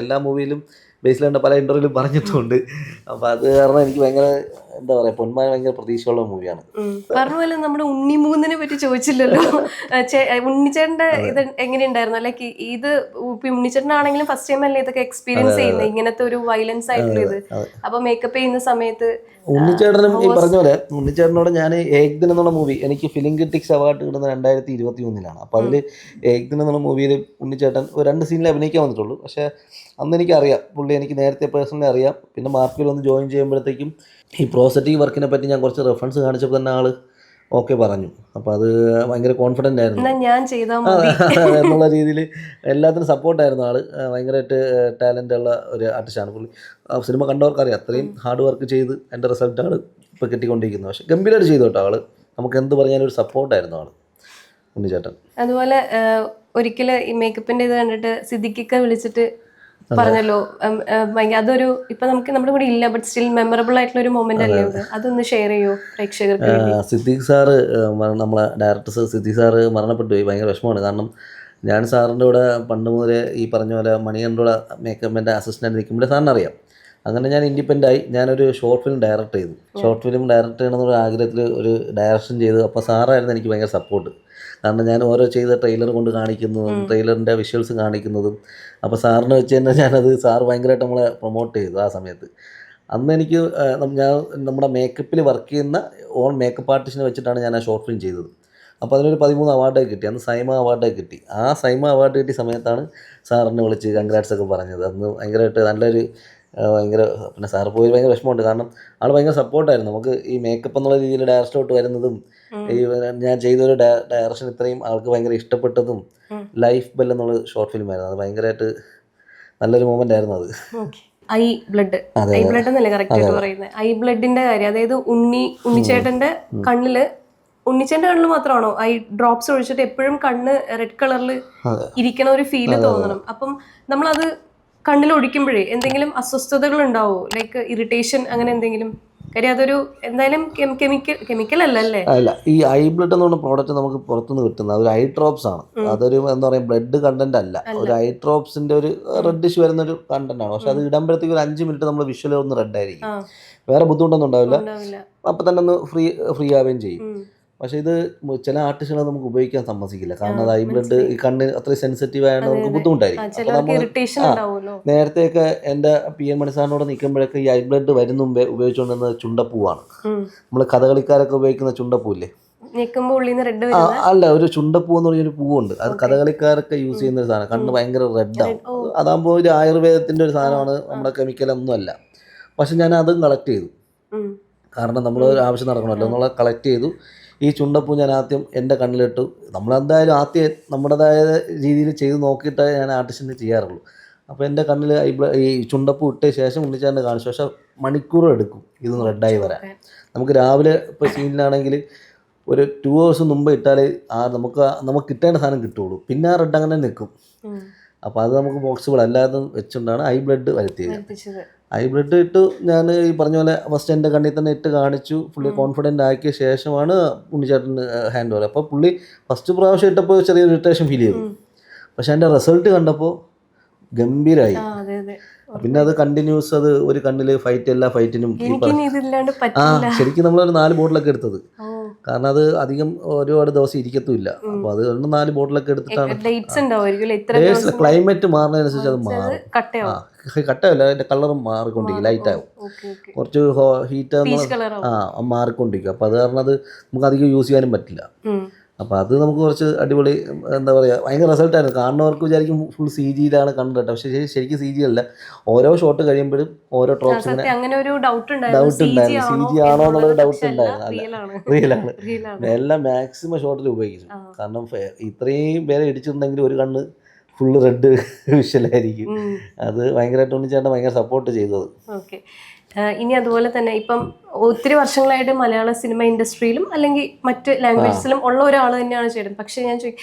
എല്ലാ മൂവിയിലും ബേസിലേട്ടൻ്റെ പല ഇൻ്റർവ്യൂവിലും പറഞ്ഞിട്ടുണ്ട്. അപ്പോൾ അത് കാരണം എനിക്ക് ഭയങ്കര എന്താ പറയുക, പൊന്മാൻ ഭയങ്കര പ്രതീക്ഷയുള്ള മൂവിയാണ്. പറഞ്ഞ പോലെ നമ്മുടെ ഉണ്ണിമൂന്നിനെ പറ്റി ചോദിച്ചില്ലല്ലോ. ഉണ്ണിച്ചേട്ടൻ്റെ ഇത് എങ്ങനെയുണ്ടായിരുന്നു? ലൈക്ക് ഇത് ഉണ്ണിച്ചേട്ടനാണെങ്കിലും ഫസ്റ്റ് ടൈം അല്ലേ ഇതൊക്കെ എക്സ്പീരിയൻസ് ചെയ്യുന്നത്, ഇങ്ങനത്തെ ഒരു വയലൻസ് ആയിട്ടുള്ള ഇത്. അപ്പൊ മേക്കപ്പ് ചെയ്യുന്ന സമയത്ത് ഉണ്ണിച്ചേട്ടനും ഈ പറഞ്ഞ പോലെ ഉണ്ണിച്ചേട്ടനോട് ഞാൻ ഏക് ദിൻ എന്നുള്ള മൂവി, എനിക്ക് ഫിലിം ക്രിറ്റിക്സ് അവാർഡ് കിട്ടുന്ന 2021 അപ്പോൾ അതിൽ ഏക് ദിൻ എന്നുള്ള മൂവിയിൽ ഉണ്ണിച്ചേട്ടൻ 2 സീനിൽ അഭിനയിക്കാൻ വന്നിട്ടുള്ളൂ. പക്ഷേ അന്ന് എനിക്കറിയാം പുള്ളി, എനിക്ക് നേരത്തെ പേഴ്സണലി അറിയാം. പിന്നെ മാർക്കിൽ ഒന്ന് ജോയിൻ ചെയ്യുമ്പോഴത്തേക്കും ഈ പ്രോസറ്റീവ് വർക്കിനെ പറ്റി ഞാൻ കുറച്ച് റെഫറൻസ് കാണിച്ചപ്പോൾ തന്നെ ആൾ ഓക്കെ പറഞ്ഞു. അപ്പോൾ അത് ഭയങ്കര കോൺഫിഡൻ്റ് ആയിരുന്നു ഞാൻ ചെയ്താൽ എന്നുള്ള രീതിയിൽ എല്ലാത്തിനും സപ്പോർട്ടായിരുന്നു ആൾ. ഭയങ്കരമായിട്ട് ടാലൻ്റ് ഉള്ള ഒരു ആർട്ടിസ്റ്റാണ് പുള്ളി. സിനിമ കണ്ടവർക്കറിയാം അത്രയും ഹാർഡ് വർക്ക് ചെയ്ത് എൻ്റെ റിസൾട്ടാണ് ഇപ്പോൾ കിട്ടിക്കൊണ്ടിരിക്കുന്നത്. പക്ഷേ ഗംഭീരമായിട്ട് ചെയ്തു കേട്ടോ ആൾ. നമുക്ക് എന്ത് പറഞ്ഞാലും ഒരു സപ്പോർട്ടായിരുന്നു ആൾ ഉണ്ണിച്ചേട്ടൻ. അതുപോലെ ഒരിക്കലും ഈ മേക്കപ്പിൻ്റെ ഇത് കണ്ടിട്ട് സിദ്ദിഖിക്ക വിളിച്ചിട്ട് പറഞ്ഞല്ലോ, അതൊരു ഇപ്പൊ നമുക്ക് നമ്മുടെ കൂടെ ഇല്ല, ബട്ട് സ്റ്റിൽ മെമ്മറബിൾ ആയിട്ടുള്ള ഒരു മൊമെന്റ് അല്ലേ അത്? അതൊന്ന് ഷെയർ ചെയ്യോ പ്രേക്ഷകർക്ക്? സിദ്ദിഖ് സാറ്, നമ്മളെ ഡയറക്ടർ സിദ്ദിഖ് സാറ് മരണപ്പെട്ടു പോയി. ഭയങ്കര വിഷമമാണ്. കാരണം ഞാൻ സാറിൻ്റെ കൂടെ പണ്ട് മുതലേ ഈ പറഞ്ഞ പോലെ മണികണ്ഠൻ്റെ കൂടെ മേക്കപ്പിൻ്റെ അസിസ്റ്റൻ്റ് നിൽക്കുമ്പോൾ സാറിന് അറിയാം. അങ്ങനെ ഞാൻ ഇൻഡിപെൻഡൻ്റ് ആയി ഞാനൊരു ഷോർട്ട് ഫിലിം ഡയറക്റ്റ് ചെയ്തു. ഷോർട്ട് ഫിലിം ഡയറക്റ്റ് ചെയ്യണമെന്നുള്ള ആഗ്രഹത്തിൽ ഒരു ഡയറക്ഷൻ ചെയ്തു. അപ്പോൾ സാറായിരുന്നു എനിക്ക് ഭയങ്കര സപ്പോർട്ട്. കാരണം ഞാൻ ഓരോ ചെയ്ത ട്രെയിലർ കൊണ്ട് കാണിക്കുന്നതും ട്രെയിലറിൻ്റെ വിഷ്വൽസ് കാണിക്കുന്നതും, അപ്പോൾ സാറിനെ വെച്ച് തന്നെ സാറ് ഭയങ്കരമായിട്ട് നമ്മളെ പ്രൊമോട്ട് ചെയ്തു ആ സമയത്ത്. അന്ന് എനിക്ക് ഞാൻ നമ്മുടെ മേക്കപ്പിൽ വർക്ക് ചെയ്യുന്ന ഓൺ മേക്കപ്പ് ആർട്ടിസ്റ്റിനെ വെച്ചിട്ടാണ് ഞാൻ ആ ഷോർട്ട് ഫിലിം ചെയ്തത്. അപ്പോൾ അതിനൊരു 13 അവാർഡൊക്കെ കിട്ടി. അന്ന് സൈമ അവാർഡൊക്കെ കിട്ടി. ആ സൈമ അവാർഡ് കിട്ടിയ സമയത്താണ് സാറിനെ വിളിച്ച് കൺഗ്രാറ്റ്സ് ഒക്കെ പറഞ്ഞത്. അന്ന് ഭയങ്കരമായിട്ട് നല്ലൊരു ഭയങ്കര, പിന്നെ സാറ് പോയി ഭയങ്കര വിഷമമുണ്ട്. കാരണം ആൾ ഭയങ്കര സപ്പോർട്ടായിരുന്നു നമുക്ക്. ഈ മേക്കപ്പ് എന്നുള്ള രീതിയിൽ ഡയറക്ടറോട്ട് വരുന്നതും ഈ ഞാൻ ചെയ്തൊരു ഡയറക്ഷൻ ഇത്രയും ആൾക്ക് ഭയങ്കര ഇഷ്ടപ്പെട്ടതും ലൈഫ് ബെൽ എന്നുള്ള ഷോർട്ട് ഫിലിം ആയിരുന്നു. അത് ഭയങ്കരമായിട്ട് നല്ലൊരു മൊമെന്റ് ആയിരുന്നു അത്. ഐ ബ്ലഡ് എന്നല്ലേ കറക്റ്റ് ആയിട്ട് പറയുന്നത്? ഐ ബ്ലഡിന്റെ കാര്യം, അതായത് ഉണ്ണിച്ചേട്ടന്റെ കണ്ണില്, ഉണ്ണിച്ചേട്ടന്റെ കണ്ണിൽ മാത്രമാണോ ഐ ഡ്രോപ്സ് ഒഴിച്ചിട്ട് എപ്പോഴും കണ്ണ് റെഡ് കളറിൽ ഇരിക്കണ ഒരു ഫീല് തോന്നണം. അപ്പം നമ്മളത് കണ്ണിൽ ഒഴിക്കുമ്പോഴേ എന്തെങ്കിലും അസ്വസ്ഥതകൾ ഉണ്ടാവോ? ലൈക്ക് ഇറിറ്റേഷൻ അങ്ങനെ എന്തെങ്കിലും? കാര്യം അതൊരു എന്തായാലും കെമിക്കൽ അല്ലേ? അല്ല, ഈ ഐ ബ്ലഡ് എന്ന് പറഞ്ഞ പ്രോഡക്റ്റ് നമുക്ക് പുറത്തുനിന്ന് കിട്ടുന്ന ഒരു ഐ ഡ്രോപ്സ് ആണ്. അതൊരു എന്താ പറയുക, ബ്ലഡ് കണ്ടന്റ് അല്ല. ഒരു ഐ ഡ്രോപ്സിന്റെ ഒരു റെഡിഷ് വരുന്ന ഒരു കണ്ടന്റ് ആണ്. പക്ഷെ അത് ഇടുമ്പോഴത്തേക്ക് ഒരു 5 മിനിറ്റ് നമ്മൾ വിഷ്വൽ ഒന്ന് റെഡ് ആയിരിക്കും. വേറെ ബുദ്ധിമുട്ടൊന്നും ഉണ്ടാവില്ല. അപ്പൊ തന്നെ ഒന്ന് ഫ്രീ ആവുകയും ചെയ്യും. പക്ഷെ ഇത് ചില ആർട്ടിസ്റ്റുകളെ നമുക്ക് ഉപയോഗിക്കാൻ സമ്മതിക്കില്ല. കാരണം അത് ഐ ബ്ലഡ് ഈ കണ്ണ് അത്ര സെൻസിറ്റീവ് ആയതുകൊണ്ട് നമുക്ക് ബുദ്ധിമുട്ടായിരിക്കും. അപ്പൊ നമ്മൾ നേരത്തെയൊക്കെ എൻ്റെ PN മണി സാറിനോട് നിൽക്കുമ്പോഴൊക്കെ ഈ ഐ ബ്ലഡ് വരുന്ന മുമ്പേ ഉപയോഗിച്ചുകൊണ്ടിരുന്നത് ചുണ്ടപ്പൂവാണ്. നമ്മൾ കഥകളിക്കാരൊക്കെ ഉപയോഗിക്കുന്ന പൂവില്ലേ? അല്ല, ഒരു ചുണ്ടപ്പൂ എന്ന് പറഞ്ഞൊരു പൂവുണ്ട്. അത് കഥകളിക്കാരൊക്കെ യൂസ് ചെയ്യുന്ന ഒരു സാധനം. കണ്ണ് ഭയങ്കര റെഡാവും. അതാകുമ്പോൾ ഒരു ആയുർവേദത്തിന്റെ ഒരു സാധനമാണ്, നമ്മുടെ കെമിക്കലൊന്നും അല്ല. പക്ഷെ ഞാൻ അതും കളക്ട് ചെയ്തു. കാരണം നമ്മൾ ഒരു ആവശ്യം നടക്കണമല്ലോ എന്നുള്ള കളക്ട് ചെയ്തു. ഈ ചുണ്ടപ്പൂ ഞാൻ ആദ്യം എൻ്റെ കണ്ണിലിട്ടു. നമ്മളെന്തായാലും ആദ്യം നമ്മുടേതായ രീതിയിൽ ചെയ്ത് നോക്കിയിട്ടേ ഞാൻ ആർട്ടിസ്റ്റിന് ചെയ്യാറുള്ളൂ. അപ്പോൾ എൻ്റെ കണ്ണിൽ ഈ ചുണ്ടപ്പൂ ഇട്ട ശേഷം ഉണ്ണിച്ചാറിനെ കാണിച്ചു. പക്ഷേ മണിക്കൂർ എടുക്കും ഇതൊന്ന് റെഡായി വരാൻ. നമുക്ക് രാവിലെ ഇപ്പോൾ സീനിലാണെങ്കിൽ ഒരു 2 hours മുമ്പ് ഇട്ടാലേ നമുക്ക് കിട്ടേണ്ട സാധനം കിട്ടുള്ളൂ. പിന്നെ ആ റെഡ് അങ്ങനെ നിൽക്കും. അപ്പോൾ അത് നമുക്ക് പോസിബിൾ അല്ലാതെ വെച്ചുകൊണ്ടാണ് ഐ ബ്ലഡ് വരുത്തിയത്. ഐ ബ്ലഡ് ഇട്ട് ഞാൻ ഈ പറഞ്ഞ പോലെ ഫസ്റ്റ് എൻ്റെ കണ്ണിൽ തന്നെ ഇട്ട് കാണിച്ചു. പുള്ളി കോൺഫിഡൻ്റ് ആക്കിയ ശേഷമാണ് ഉണ്ണിച്ചേട്ടന് ഹാൻഡ് ഓവർ. അപ്പോൾ പുള്ളി ഫസ്റ്റ് പ്രാവശ്യം ഇട്ടപ്പോൾ ചെറിയൊരു ഇറിറ്റേഷൻ ഫീൽ ചെയ്തു. പക്ഷെ എൻ്റെ റിസൾട്ട് കണ്ടപ്പോൾ ഗംഭീരമായി. പിന്നെ അത് കണ്ടിന്യൂസ്, അത് ഒരു കണ്ണിൽ ഫൈറ്റ്, എല്ലാ ഫൈറ്റിനും ശരിക്കും നമ്മളൊരു 4 ബോട്ടിലൊക്കെ എടുത്തത്. കാരണം അത് അധികം ഒരുപാട് ദിവസം ഇരിക്കത്തുമില്ല. അപ്പൊ അത് 4 ബോട്ടിലൊക്കെ എടുത്തിട്ടാണ്. ക്ലൈമറ്റ് മാറുന്നതിനനുസരിച്ച് അത് മാറും. കട്ടയല്ല, അതിന്റെ കളറും മാറിക്കൊണ്ടിരിക്കും, ലൈറ്റ് ആവും. കുറച്ച് ഹീറ്റ് മാറിക്കൊണ്ടിരിക്കും. അപ്പൊ അത് കാരണം അത് നമുക്ക് അധികം യൂസ് ചെയ്യാനും പറ്റില്ല. അപ്പോൾ അത് നമുക്ക് കുറച്ച് അടിപൊളി, എന്താ പറയുക, ഭയങ്കര റിസൾട്ടായിരുന്നു. കാണുന്നവർക്ക് വിചാരിക്കും ഫുൾ CGയിലാണ് കണ്ടിട്ട്. പക്ഷേ ശരിക്കും CG അല്ല. ഓരോ ഷോട്ട് കഴിയുമ്പോഴും ഓരോ ഡ്രോപ്സ് ഡൗട്ട് ഉണ്ടായിരുന്നു. CG ആണോ എന്നുള്ളൊരു ഡൗട്ട് ഉണ്ടായിരുന്നു. റിയലാണ്. എല്ലാം മാക്സിമം ഷോട്ടിൽ ഉപയോഗിച്ചു. കാരണം ഇത്രയും പേരെ ഇടിച്ചിട്ടുണ്ടെങ്കിൽ ഒരു കണ്ണ് ഫുള്ള് റെഡ് വിഷ്വലായിരിക്കും. അത് ഭയങ്കരമായിട്ട് ഉണ്ണിച്ചേട്ടൻ ഭയങ്കര സപ്പോർട്ട് ചെയ്തത്. ഇനി അതുപോലെ തന്നെ ഇപ്പം ഒത്തിരി വർഷങ്ങളായിട്ട് മലയാള സിനിമ ഇൻഡസ്ട്രിയിലും അല്ലെങ്കിൽ മറ്റ് ലാംഗ്വേജസിലും ഉള്ള ഒരാൾ തന്നെയാണ് ചേട്ടൻ. പക്ഷേ ഞാൻ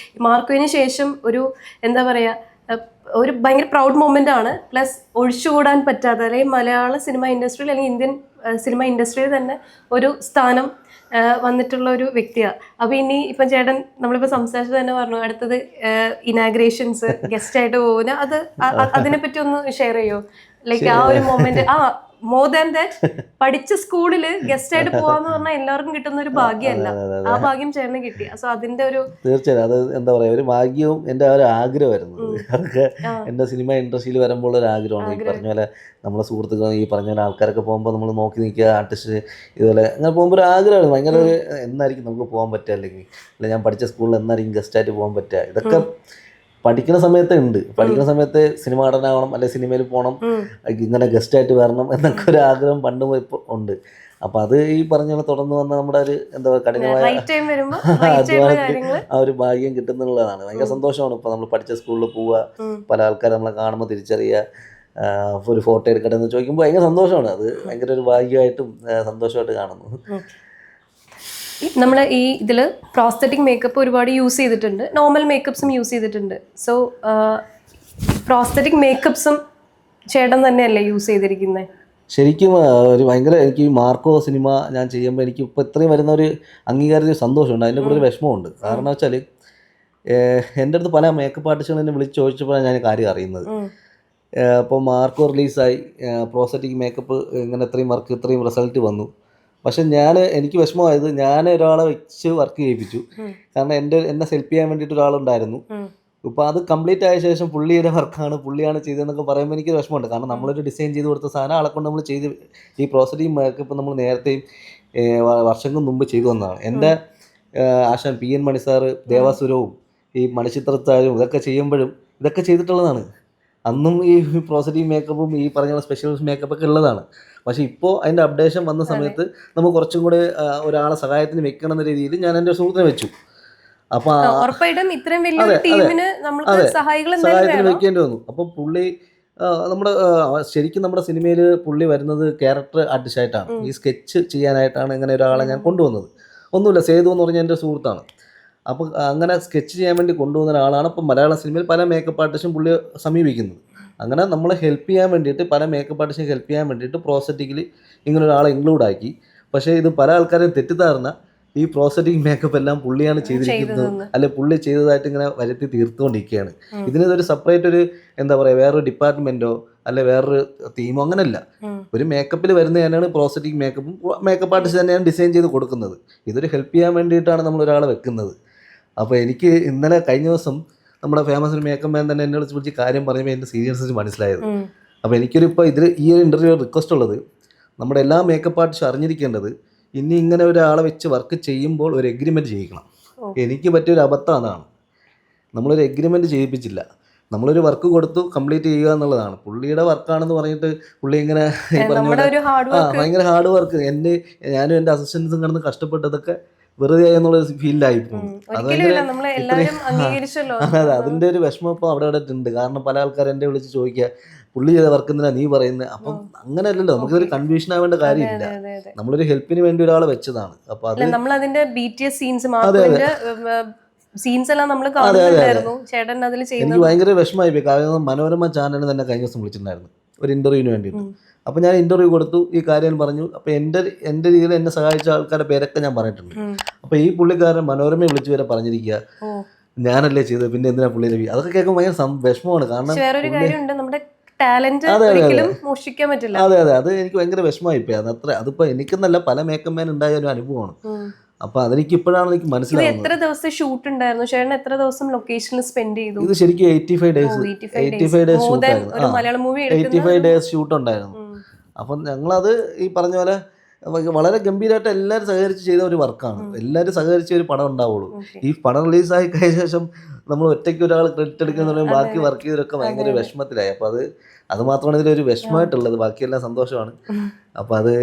മാർക്കോവിന് ശേഷം ഒരു എന്താ പറയുക, ഒരു ഭയങ്കര പ്രൗഡ് മൊമെൻ്റ് ആണ്. പ്ലസ് ഒഴിച്ചുകൂടാൻ പറ്റാത്ത, അല്ലെങ്കിൽ മലയാള സിനിമ ഇൻഡസ്ട്രിയിൽ അല്ലെങ്കിൽ ഇന്ത്യൻ സിനിമ ഇൻഡസ്ട്രിയിൽ തന്നെ ഒരു സ്ഥാനം വന്നിട്ടുള്ള ഒരു വ്യക്തിയാണ്. അപ്പോൾ ഇനി ഇപ്പം ചേട്ടൻ നമ്മളിപ്പോൾ സംസാരിച്ചത് തന്നെ പറഞ്ഞു, അടുത്തത് ഇനാഗ്രേഷൻസ് ഗസ്റ്റായിട്ട് പോകുന്ന അത് അതിനെപ്പറ്റി ഒന്ന് ഷെയർ ചെയ്യുമോ? ലൈക്ക് ആ ഒരു മൊമെന്റ്, മോർ ദാൻ ദാറ്റ്, പഠിച്ച സ്കൂളില് ഗസ്റ്റ് ആയിട്ട് പോവാന്ന് പറഞ്ഞാൽ എല്ലാവർക്കും കിട്ടുന്ന ഒരു ഭാഗ്യമല്ല. ആ ഭാഗ്യം ചേർന്ന് കിട്ടി. സോ അതിന്റെ ഒരു തീർച്ചയായും അത് എന്താ പറയാ, ഒരു ഭാഗ്യവും എൻ്റെ ഒരു ആഗ്രഹമായിരുന്നു. അതൊക്കെ എൻ്റെ സിനിമ ഇൻഡസ്ട്രിയിൽ വരുമ്പോൾ ഒരു ആഗ്രഹമാണ്. ഈ പറഞ്ഞ പോലെ നമ്മളെ സുഹൃത്തുക്കൾ, ഈ പറഞ്ഞ പോലെ ആൾക്കാരൊക്കെ പോകുമ്പോൾ നമ്മൾ നോക്കി നിൽക്കുക, ആർട്ടിസ്റ്റ് ഇതുപോലെ അങ്ങനെ പോകുമ്പോൾ ഒരു ആഗ്രഹമാണ്. ഭയങ്കര ഒരു എന്നായിരിക്കും നമുക്ക് പോകാൻ പറ്റുക, അല്ലെങ്കിൽ ഞാൻ പഠിച്ച സ്കൂളിൽ എന്നായിരിക്കും ഗസ്റ്റായിട്ട് പോകാൻ പറ്റുക. ഇതൊക്കെ പഠിക്കുന്ന സമയത്ത് ഉണ്ട്. പഠിക്കുന്ന സമയത്ത് സിനിമ നടനാവണം, അല്ലെങ്കിൽ സിനിമയിൽ പോകണം, ഇങ്ങനെ ഗസ്റ്റായിട്ട് വരണം എന്നൊക്കെ ഒരു ആഗ്രഹം പണ്ട് ഇപ്പോൾ ഉണ്ട്. അപ്പോൾ അത് ഈ പറഞ്ഞ പോലെ തുടർന്ന് വന്ന നമ്മുടെ ഒരു എന്താ പറയുക, കഠിനമായ അധ്വാനത്തിൽ ആ ഒരു ഭാഗ്യം കിട്ടുന്നുള്ളതാണ്. ഭയങ്കര സന്തോഷമാണ്. ഇപ്പോൾ നമ്മൾ പഠിച്ച സ്കൂളിൽ പോവുക, പല ആൾക്കാർ നമ്മളെ കാണുമ്പോൾ തിരിച്ചറിയുക, ഒരു ഫോട്ടോ എടുക്കട്ടെ എന്ന് ചോദിക്കുമ്പോൾ ഭയങ്കര സന്തോഷമാണ്. അത് ഭയങ്കര ഒരു ഭാഗ്യമായിട്ടും സന്തോഷമായിട്ട് കാണുന്നു. നമ്മൾ ഈ ഇതിൽ പ്രോസ്തറ്റിക് മേക്കപ്പ് ഒരുപാട് യൂസ് ചെയ്തിട്ടുണ്ട്, നോർമൽ മേക്കപ്സും യൂസ് ചെയ്തിട്ടുണ്ട്. സോ പ്രോസ്തറ്റിക് മേക്കപ്സും ചേട്ടൻ തന്നെയല്ലേ യൂസ് ചെയ്തിരിക്കുന്നത്? ശരിക്കും ഒരു ഭയങ്കര, എനിക്ക് ഈ മാർക്കോ സിനിമ ഞാൻ ചെയ്യുമ്പോൾ എനിക്ക് ഇപ്പോൾ ഇത്രയും വരുന്ന ഒരു അംഗീകാരത്തിൽ സന്തോഷമുണ്ട്. അതിൻ്റെ കൂടെ ഒരു വിഷമമുണ്ട്. കാരണം വെച്ചാൽ എൻ്റെ അടുത്ത് പല മേക്കപ്പ് ആർട്ടിസ്റ്റുകൾ എന്നെ വിളിച്ച് ചോദിച്ചപ്പോഴാണ് ഞാൻ കാര്യം അറിയുന്നത്. അപ്പോൾ മാർക്കോ റിലീസായി, പ്രോസ്തറ്റിക് മേക്കപ്പ് ഇങ്ങനെ ഇത്രയും വർക്ക്, ഇത്രയും റിസൾട്ട് വന്നു. പക്ഷെ എനിക്ക് വിഷമമായത്, ഞാൻ ഒരാളെ വെച്ച് വർക്ക് ചെയ്യിപ്പിച്ചു. കാരണം എന്നെ ഹെൽപ്പ് ചെയ്യാൻ വേണ്ടിയിട്ട് ഒരാളുണ്ടായിരുന്നു. ഇപ്പോൾ അത് കംപ്ലീറ്റ് ആയ ശേഷം പുള്ളിയുടെ വർക്കാണ്, പുള്ളിയാണ് ചെയ്തതെന്നൊക്കെ പറയുമ്പോൾ എനിക്ക് വിഷമമുണ്ട്. കാരണം നമ്മളൊരു ഡിസൈൻ ചെയ്ത് കൊടുത്ത സാധനം ആളെ കൊണ്ട് നമ്മൾ ചെയ്ത്, ഈ പ്രോസറ്റിക് മേക്കപ്പ് നമ്മൾ നേരത്തെയും വർഷങ്ങൾക്ക് മുമ്പ് ചെയ്തു വന്നതാണ്. എൻ്റെ ആശാൻ PN മണി സാറ്, ദേവാസുരവും ഈ മണിച്ചിത്രത്താരും ഇതൊക്കെ ചെയ്യുമ്പോഴും ഇതൊക്കെ ചെയ്തിട്ടുള്ളതാണ്. അന്നും ഈ പ്രോസറ്റിക് മേക്കപ്പും ഈ പറഞ്ഞ സ്പെഷ്യൽ മേക്കപ്പൊക്കെ ഉള്ളതാണ്. പക്ഷേ ഇപ്പോൾ അതിൻ്റെ അപ്ഡേഷൻ വന്ന സമയത്ത് നമുക്ക് കുറച്ചും കൂടെ ഒരാളെ സഹായത്തിന് വെക്കണം എന്ന രീതിയിൽ ഞാൻ എൻ്റെ സുഹൃത്തിനെ വെച്ചു. അപ്പോൾ ഉറപ്പായിട്ടും ഇത്രയും വലിയൊരു ടീമിന് നമുക്ക് സഹായികൾ സഹായത്തിന് വെക്കേണ്ടി വന്നു. അപ്പോൾ പുള്ളി നമ്മുടെ ശരിക്കും നമ്മുടെ സിനിമയിൽ പുള്ളി വരുന്നത് ക്യാരക്ടർ ആർട്ടിസ്റ്റായിട്ടാണ്. ഈ സ്കെച്ച് ചെയ്യാനായിട്ടാണ് ഇങ്ങനെ ഒരാളെ ഞാൻ കൊണ്ടുവന്നത്. ഒന്നുമില്ല, സേതു എന്ന് പറഞ്ഞ എൻ്റെ സുഹൃത്താണ്. അപ്പോൾ അങ്ങനെ സ്കെച്ച് ചെയ്യാൻ വേണ്ടി കൊണ്ടുവന്ന ഒരാളാണ് ഇപ്പോൾ മലയാള സിനിമയിൽ പല മേക്കപ്പ് ആർട്ടിസ്റ്റും പുള്ളി സമീപിക്കുന്നത്. അങ്ങനെ നമ്മളെ ഹെൽപ്പ് ചെയ്യാൻ വേണ്ടിയിട്ട്, പല മേക്കപ്പ് ആർട്ടിസ്റ്റും ഹെൽപ്പ് ചെയ്യാൻ വേണ്ടിയിട്ട് പ്രോസറ്റിക്കലി ഇങ്ങനെ ഒരാളെ ഇൻക്ലൂഡ് ആക്കി. പക്ഷേ ഇത് പല ആൾക്കാരും തെറ്റിദ്ധാരണ ഈ പ്രോസറ്റിക് മേക്കപ്പ് എല്ലാം പുള്ളിയാണ് ചെയ്തിരിക്കുന്നത്, അല്ലെ പുള്ളി ചെയ്തതായിട്ട് ഇങ്ങനെ വരുത്തി തീർത്തുകൊണ്ടിരിക്കുകയാണ്. ഇതിനൊരു സെപ്പറേറ്റ് ഒരു എന്താ പറയുക, വേറൊരു ഡിപ്പാർട്ട്മെൻറ്റോ അല്ലെ വേറൊരു തീമോ അങ്ങനെയല്ല. ഒരു മേക്കപ്പിൽ വരുന്ന തന്നെയാണ് പ്രോസറ്റിക് മേക്കപ്പും മേക്കപ്പ് ആർട്ടിസ്റ്റ് തന്നെയാണ് ഡിസൈൻ ചെയ്ത് കൊടുക്കുന്നത്. ഇതൊരു ഹെൽപ്പ് ചെയ്യാൻ വേണ്ടിയിട്ടാണ് നമ്മൾ ഒരാളെ വെക്കുന്നത്. അപ്പോൾ എനിക്ക് ഇന്നലെ കഴിഞ്ഞ ദിവസം നമ്മുടെ ഫേമസ് ഒരു മേക്കപ്പ് മാൻ തന്നെ എന്നോട് വിളിച്ച് കാര്യം പറയുമ്പോൾ എൻ്റെ സീരിയസ്നെസ് മനസ്സിലായത്. അപ്പോൾ എനിക്കൊരിപ്പോൾ ഈ ഒരു ഇൻ്റർവ്യൂ റിക്വസ്റ്റ് ഉള്ളത്, നമ്മുടെ എല്ലാ മേക്കപ്പ് ആർട്ടിസ്റ്റും അറിഞ്ഞിരിക്കേണ്ടത്, ഇനി ഇങ്ങനെ ഒരാളെ വെച്ച് വർക്ക് ചെയ്യുമ്പോൾ ഒരു എഗ്രിമെൻറ്റ് ചെയ്യിക്കണം. എനിക്ക് പറ്റിയൊരു അബദ്ധം അതാണ്, നമ്മളൊരു എഗ്രിമെൻറ്റ് ചെയ്യിപ്പിച്ചില്ല. നമ്മളൊരു വർക്ക് കൊടുത്തു, കംപ്ലീറ്റ് ചെയ്യുക എന്നുള്ളതാണ്. പുള്ളിയുടെ വർക്കാണെന്ന് പറഞ്ഞിട്ട് പുള്ളി ഇങ്ങനെ ഭയങ്കര ഹാർഡ് വർക്ക്, ഞാനും എൻ്റെ അസിസ്റ്റൻസും കിടന്ന് കഷ്ടപ്പെട്ടതൊക്കെ വെറുതെ എന്നുള്ളൊരു ഫീൽഡായി പോകും. അതെ, അതിൻ്റെ ഒരു വിഷമം ഇപ്പോൾ അവിടെ ഉണ്ട്. കാരണം പല ആൾക്കാരും എൻ്റെ വിളിച്ച് ചോദിക്കുക, പുള്ളി ചെയ്ത വർക്ക് എന്തിനാ നീ പറയുന്നത്? അപ്പം അങ്ങനെയല്ലല്ലോ, നമുക്കൊരു കൺഫ്യൂഷൻ ആവേണ്ട കാര്യമില്ല. നമ്മളൊരു ഹെൽപ്പിന് വേണ്ടി ഒരാളെ വെച്ചതാണ്. അപ്പൊ അത് എനിക്ക് ഭയങ്കര വിഷമമായി പോയി. കാരണം മനോരമ ചാനലിന് തന്നെ കഴിഞ്ഞ ദിവസം വിളിച്ചിട്ടുണ്ടായിരുന്നു ഒരു ഇന്റർവ്യൂവിന് വേണ്ടിയിട്ട്. അപ്പോൾ ഞാൻ ഇന്റർവ്യൂ കൊടുത്തു, ഈ കാര്യം പറഞ്ഞു. അപ്പോൾ എൻ്റെ രീതിയിൽ എന്നെ സഹായിച്ച ആൾക്കാരുടെ പേരൊക്കെ ഞാൻ പറഞ്ഞിട്ടുണ്ട്. അപ്പോൾ ഈ പുള്ളിക്കാരൻ മനോരമയെ വിളിച്ചു വരെ പറഞ്ഞിരിക്കുക, ഞാനല്ലേ ചെയ്തത്, പിന്നെ എന്തിനാ പുള്ളിയുടെ അതൊക്കെ കേൾക്കുമ്പോൾ ഭയങ്കര വിഷമമാണ്. കാരണം അതെ അതെ, അത് എനിക്ക് ഭയങ്കര വിഷമമായി പോയി. അതിപ്പോ എനിക്കെന്നല്ല, പല മേക്കപ്പ് മാൻ ഉണ്ടായ ഒരു അനുഭവമാണ്. അപ്പൊ അതെനിക്ക് ഇപ്പോഴാണ് എനിക്ക് മനസ്സിലാവുന്നത്. എത്ര ദിവസം ഷൂട്ട് ഉണ്ടായിരുന്നു ചേട്ടൻ? എത്ര ദിവസം ലൊക്കേഷനിൽ സ്പെൻഡ് ചെയ്തു? ഇത് ശരിക്കും 85 ഡേയ്സ് ഷൂട്ടായിരുന്നു. 85 ഡേയ്സ് ഷൂട്ട് ഉണ്ടായിരുന്നു. അപ്പം ഞങ്ങളത് ഈ പറഞ്ഞ പോലെ വളരെ ഗംഭീരമായിട്ട് എല്ലാവരും സഹകരിച്ച് ചെയ്ത ഒരു വർക്കാണ്. എല്ലാവരും സഹകരിച്ച ഒരു പടം ഉണ്ടാവുള്ളൂ. ഈ പടം റിലീസായി കഴിഞ്ഞ ശേഷം നമ്മൾ ഒറ്റയ്ക്ക് ഒരാൾ ക്രെഡിറ്റ് എടുക്കുന്ന പറയുമ്പോൾ ബാക്കി വർക്ക് ചെയ്തവരൊക്കെ ഭയങ്കര വിഷമത്തിലായി. അപ്പോൾ അത് മാത്രമാണ് ഇതിലൊരു വിഷമമായിട്ടുള്ളത്, ബാക്കിയെല്ലാം സന്തോഷമാണ്. അപ്പൊ അത്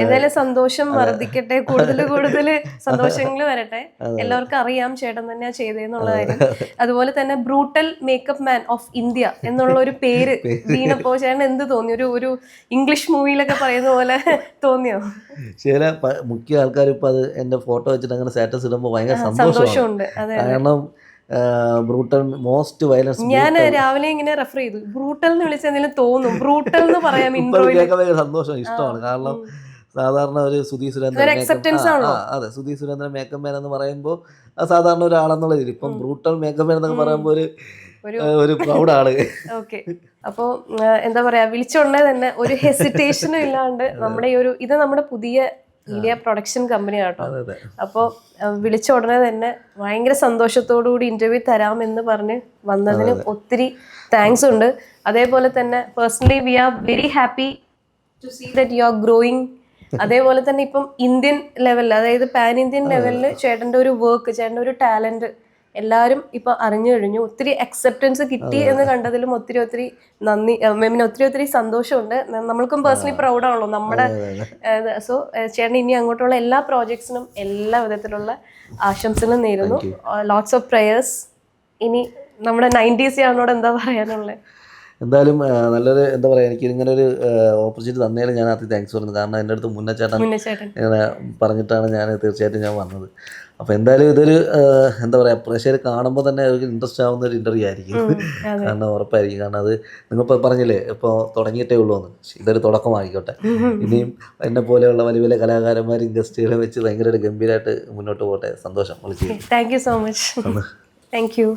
എന്തായാലും സന്തോഷം വർദ്ധിക്കട്ടെ, കൂടുതൽ സന്തോഷങ്ങൾ വരട്ടെ. എല്ലാവർക്കും അറിയാം ചേട്ടൻ തന്നെയാ ചെയ്തതെന്നുള്ള കാര്യം. അതുപോലെ തന്നെ brutal makeup man of India എന്നുള്ള ഒരു പേര് വീണപ്പോ ചേട്ടൻ എന്ത് തോന്നി? ഒരു ഇംഗ്ലീഷ് മൂവിയിലൊക്കെ പറയുന്ന പോലെ തോന്നിയോ? ചില മുഖ്യ ആൾക്കാർ ഇപ്പൊ അത് എന്റെ ഫോട്ടോ വെച്ചിട്ട് അങ്ങനെ സ്റ്റാറ്റസ് ഇടുമ്പോൾ ഭയങ്കര സന്തോഷമുണ്ട്. കാരണം ബ്രൂട്ടൽ മോസ്റ്റ് വയലൻസ്. ഞാൻ രാവിലെ ഇങ്ങനെ റെഫർ ചെയ്തു, ബ്രൂട്ടൽ എന്ന് വിളിച്ചെന്തെങ്കിലും തോന്നും, ബ്രൂട്ടൽ എന്ന് പറയാം. ഭയങ്കര സന്തോഷം, ഇഷ്ടമാണ്. കാരണം സാധാരണ ഒരു സുധീർ സുരേന്ദ്രൻ, അതെ സുധീർ സുരേന്ദ്രൻ മേക്കപ്പ് മാൻ എന്ന് പറയുമ്പോൾ സാധാരണ ഒരാളെന്നുള്ള രീതിയിൽ, ഇപ്പം ബ്രൂട്ടൽ മേക്കപ്പ് മാൻ എന്നൊക്കെ പറയുമ്പോൾ ഒരു പ്രൗഡാണ്. ഓക്കെ, അപ്പോൾ എന്താ പറയാ, വിളിച്ചുടനെ തന്നെ ഒരു ഹെസിറ്റേഷനും ഇല്ലാണ്ട് നമ്മുടെ ഇത് നമ്മുടെ പുതിയ മീഡിയ പ്രൊഡക്ഷൻ കമ്പനിയാണ് കേട്ടോ. അപ്പോൾ വിളിച്ച ഉടനെ തന്നെ ഭയങ്കര സന്തോഷത്തോടുകൂടി ഇന്റർവ്യൂ തരാമെന്ന് പറഞ്ഞ് വന്നതിന് ഒത്തിരി താങ്ക്സ് ഉണ്ട്. അതേപോലെ തന്നെ personally we are very happy to see that you are growing. അതേപോലെ തന്നെ ഇപ്പം ഇന്ത്യൻ ലെവലിൽ, അതായത് പാൻ ഇന്ത്യൻ ലെവലിൽ ചേട്ടൻ്റെ ഒരു വർക്ക്, ചേട്ടൻ്റെ ഒരു ടാലൻറ്റ് എല്ലാവരും ഇപ്പം അറിഞ്ഞു കഴിഞ്ഞു. ഒത്തിരി അക്സെപ്റ്റൻസ് കിട്ടി എന്ന് കണ്ടതിലും ഒത്തിരി നന്ദി, ഒത്തിരി സന്തോഷമുണ്ട്. നമ്മൾക്കും പേഴ്സണലി പ്രൗഡാണല്ലോ നമ്മുടെ. സോ ചേട്ടൻ ഇനി അങ്ങോട്ടുള്ള എല്ലാ പ്രോജക്ട്സിനും എല്ലാ വിധത്തിലുള്ള ആശംസകളും നേരുന്നു. Lots of prayers. ഇനി നമ്മുടെ 90s ആണോട് എന്താ പറയാനുള്ളത്? എന്തായാലും നല്ലൊരു എന്താ പറയുക, എനിക്ക് ഇങ്ങനെ ഒരു ഓപ്പർച്യൂണിറ്റി തന്നതിൽ ഞാൻ ആദ്യം താങ്ക്സ് പറയുന്നത്. കാരണം എൻ്റെ അടുത്ത് മുന്നേച്ചേട്ടൻ ഇങ്ങനെ പറഞ്ഞിട്ടാണ് ഞാൻ തീർച്ചയായിട്ടും ഞാൻ വന്നത്. അപ്പോൾ എന്തായാലും ഇതൊരു എന്താ പറയുക, പ്രേക്ഷകർ കാണുമ്പോൾ തന്നെ ഒരു ഇൻട്രസ്റ്റ് ആവുന്ന ഒരു ഇൻ്റർവ്യൂ ആയിരിക്കും. കാരണം ഉറപ്പായിരിക്കും. കാരണം അത് നിങ്ങളിപ്പോൾ പറഞ്ഞില്ലേ, ഇപ്പോൾ തുടങ്ങിയിട്ടേ ഉള്ളൂ എന്ന്. ഇതൊരു തുടക്കമായിക്കോട്ടെ. ഇനിയും എന്നെ പോലെയുള്ള വലിയ വലിയ കലാകാരന്മാരും ഗസ്റ്റുകളെ വെച്ച് ഭയങ്കര ഗംഭീരമായിട്ട് മുന്നോട്ട് പോകട്ടെ. സന്തോഷം. വിളിച്ചു. Thank you so much. Thank you.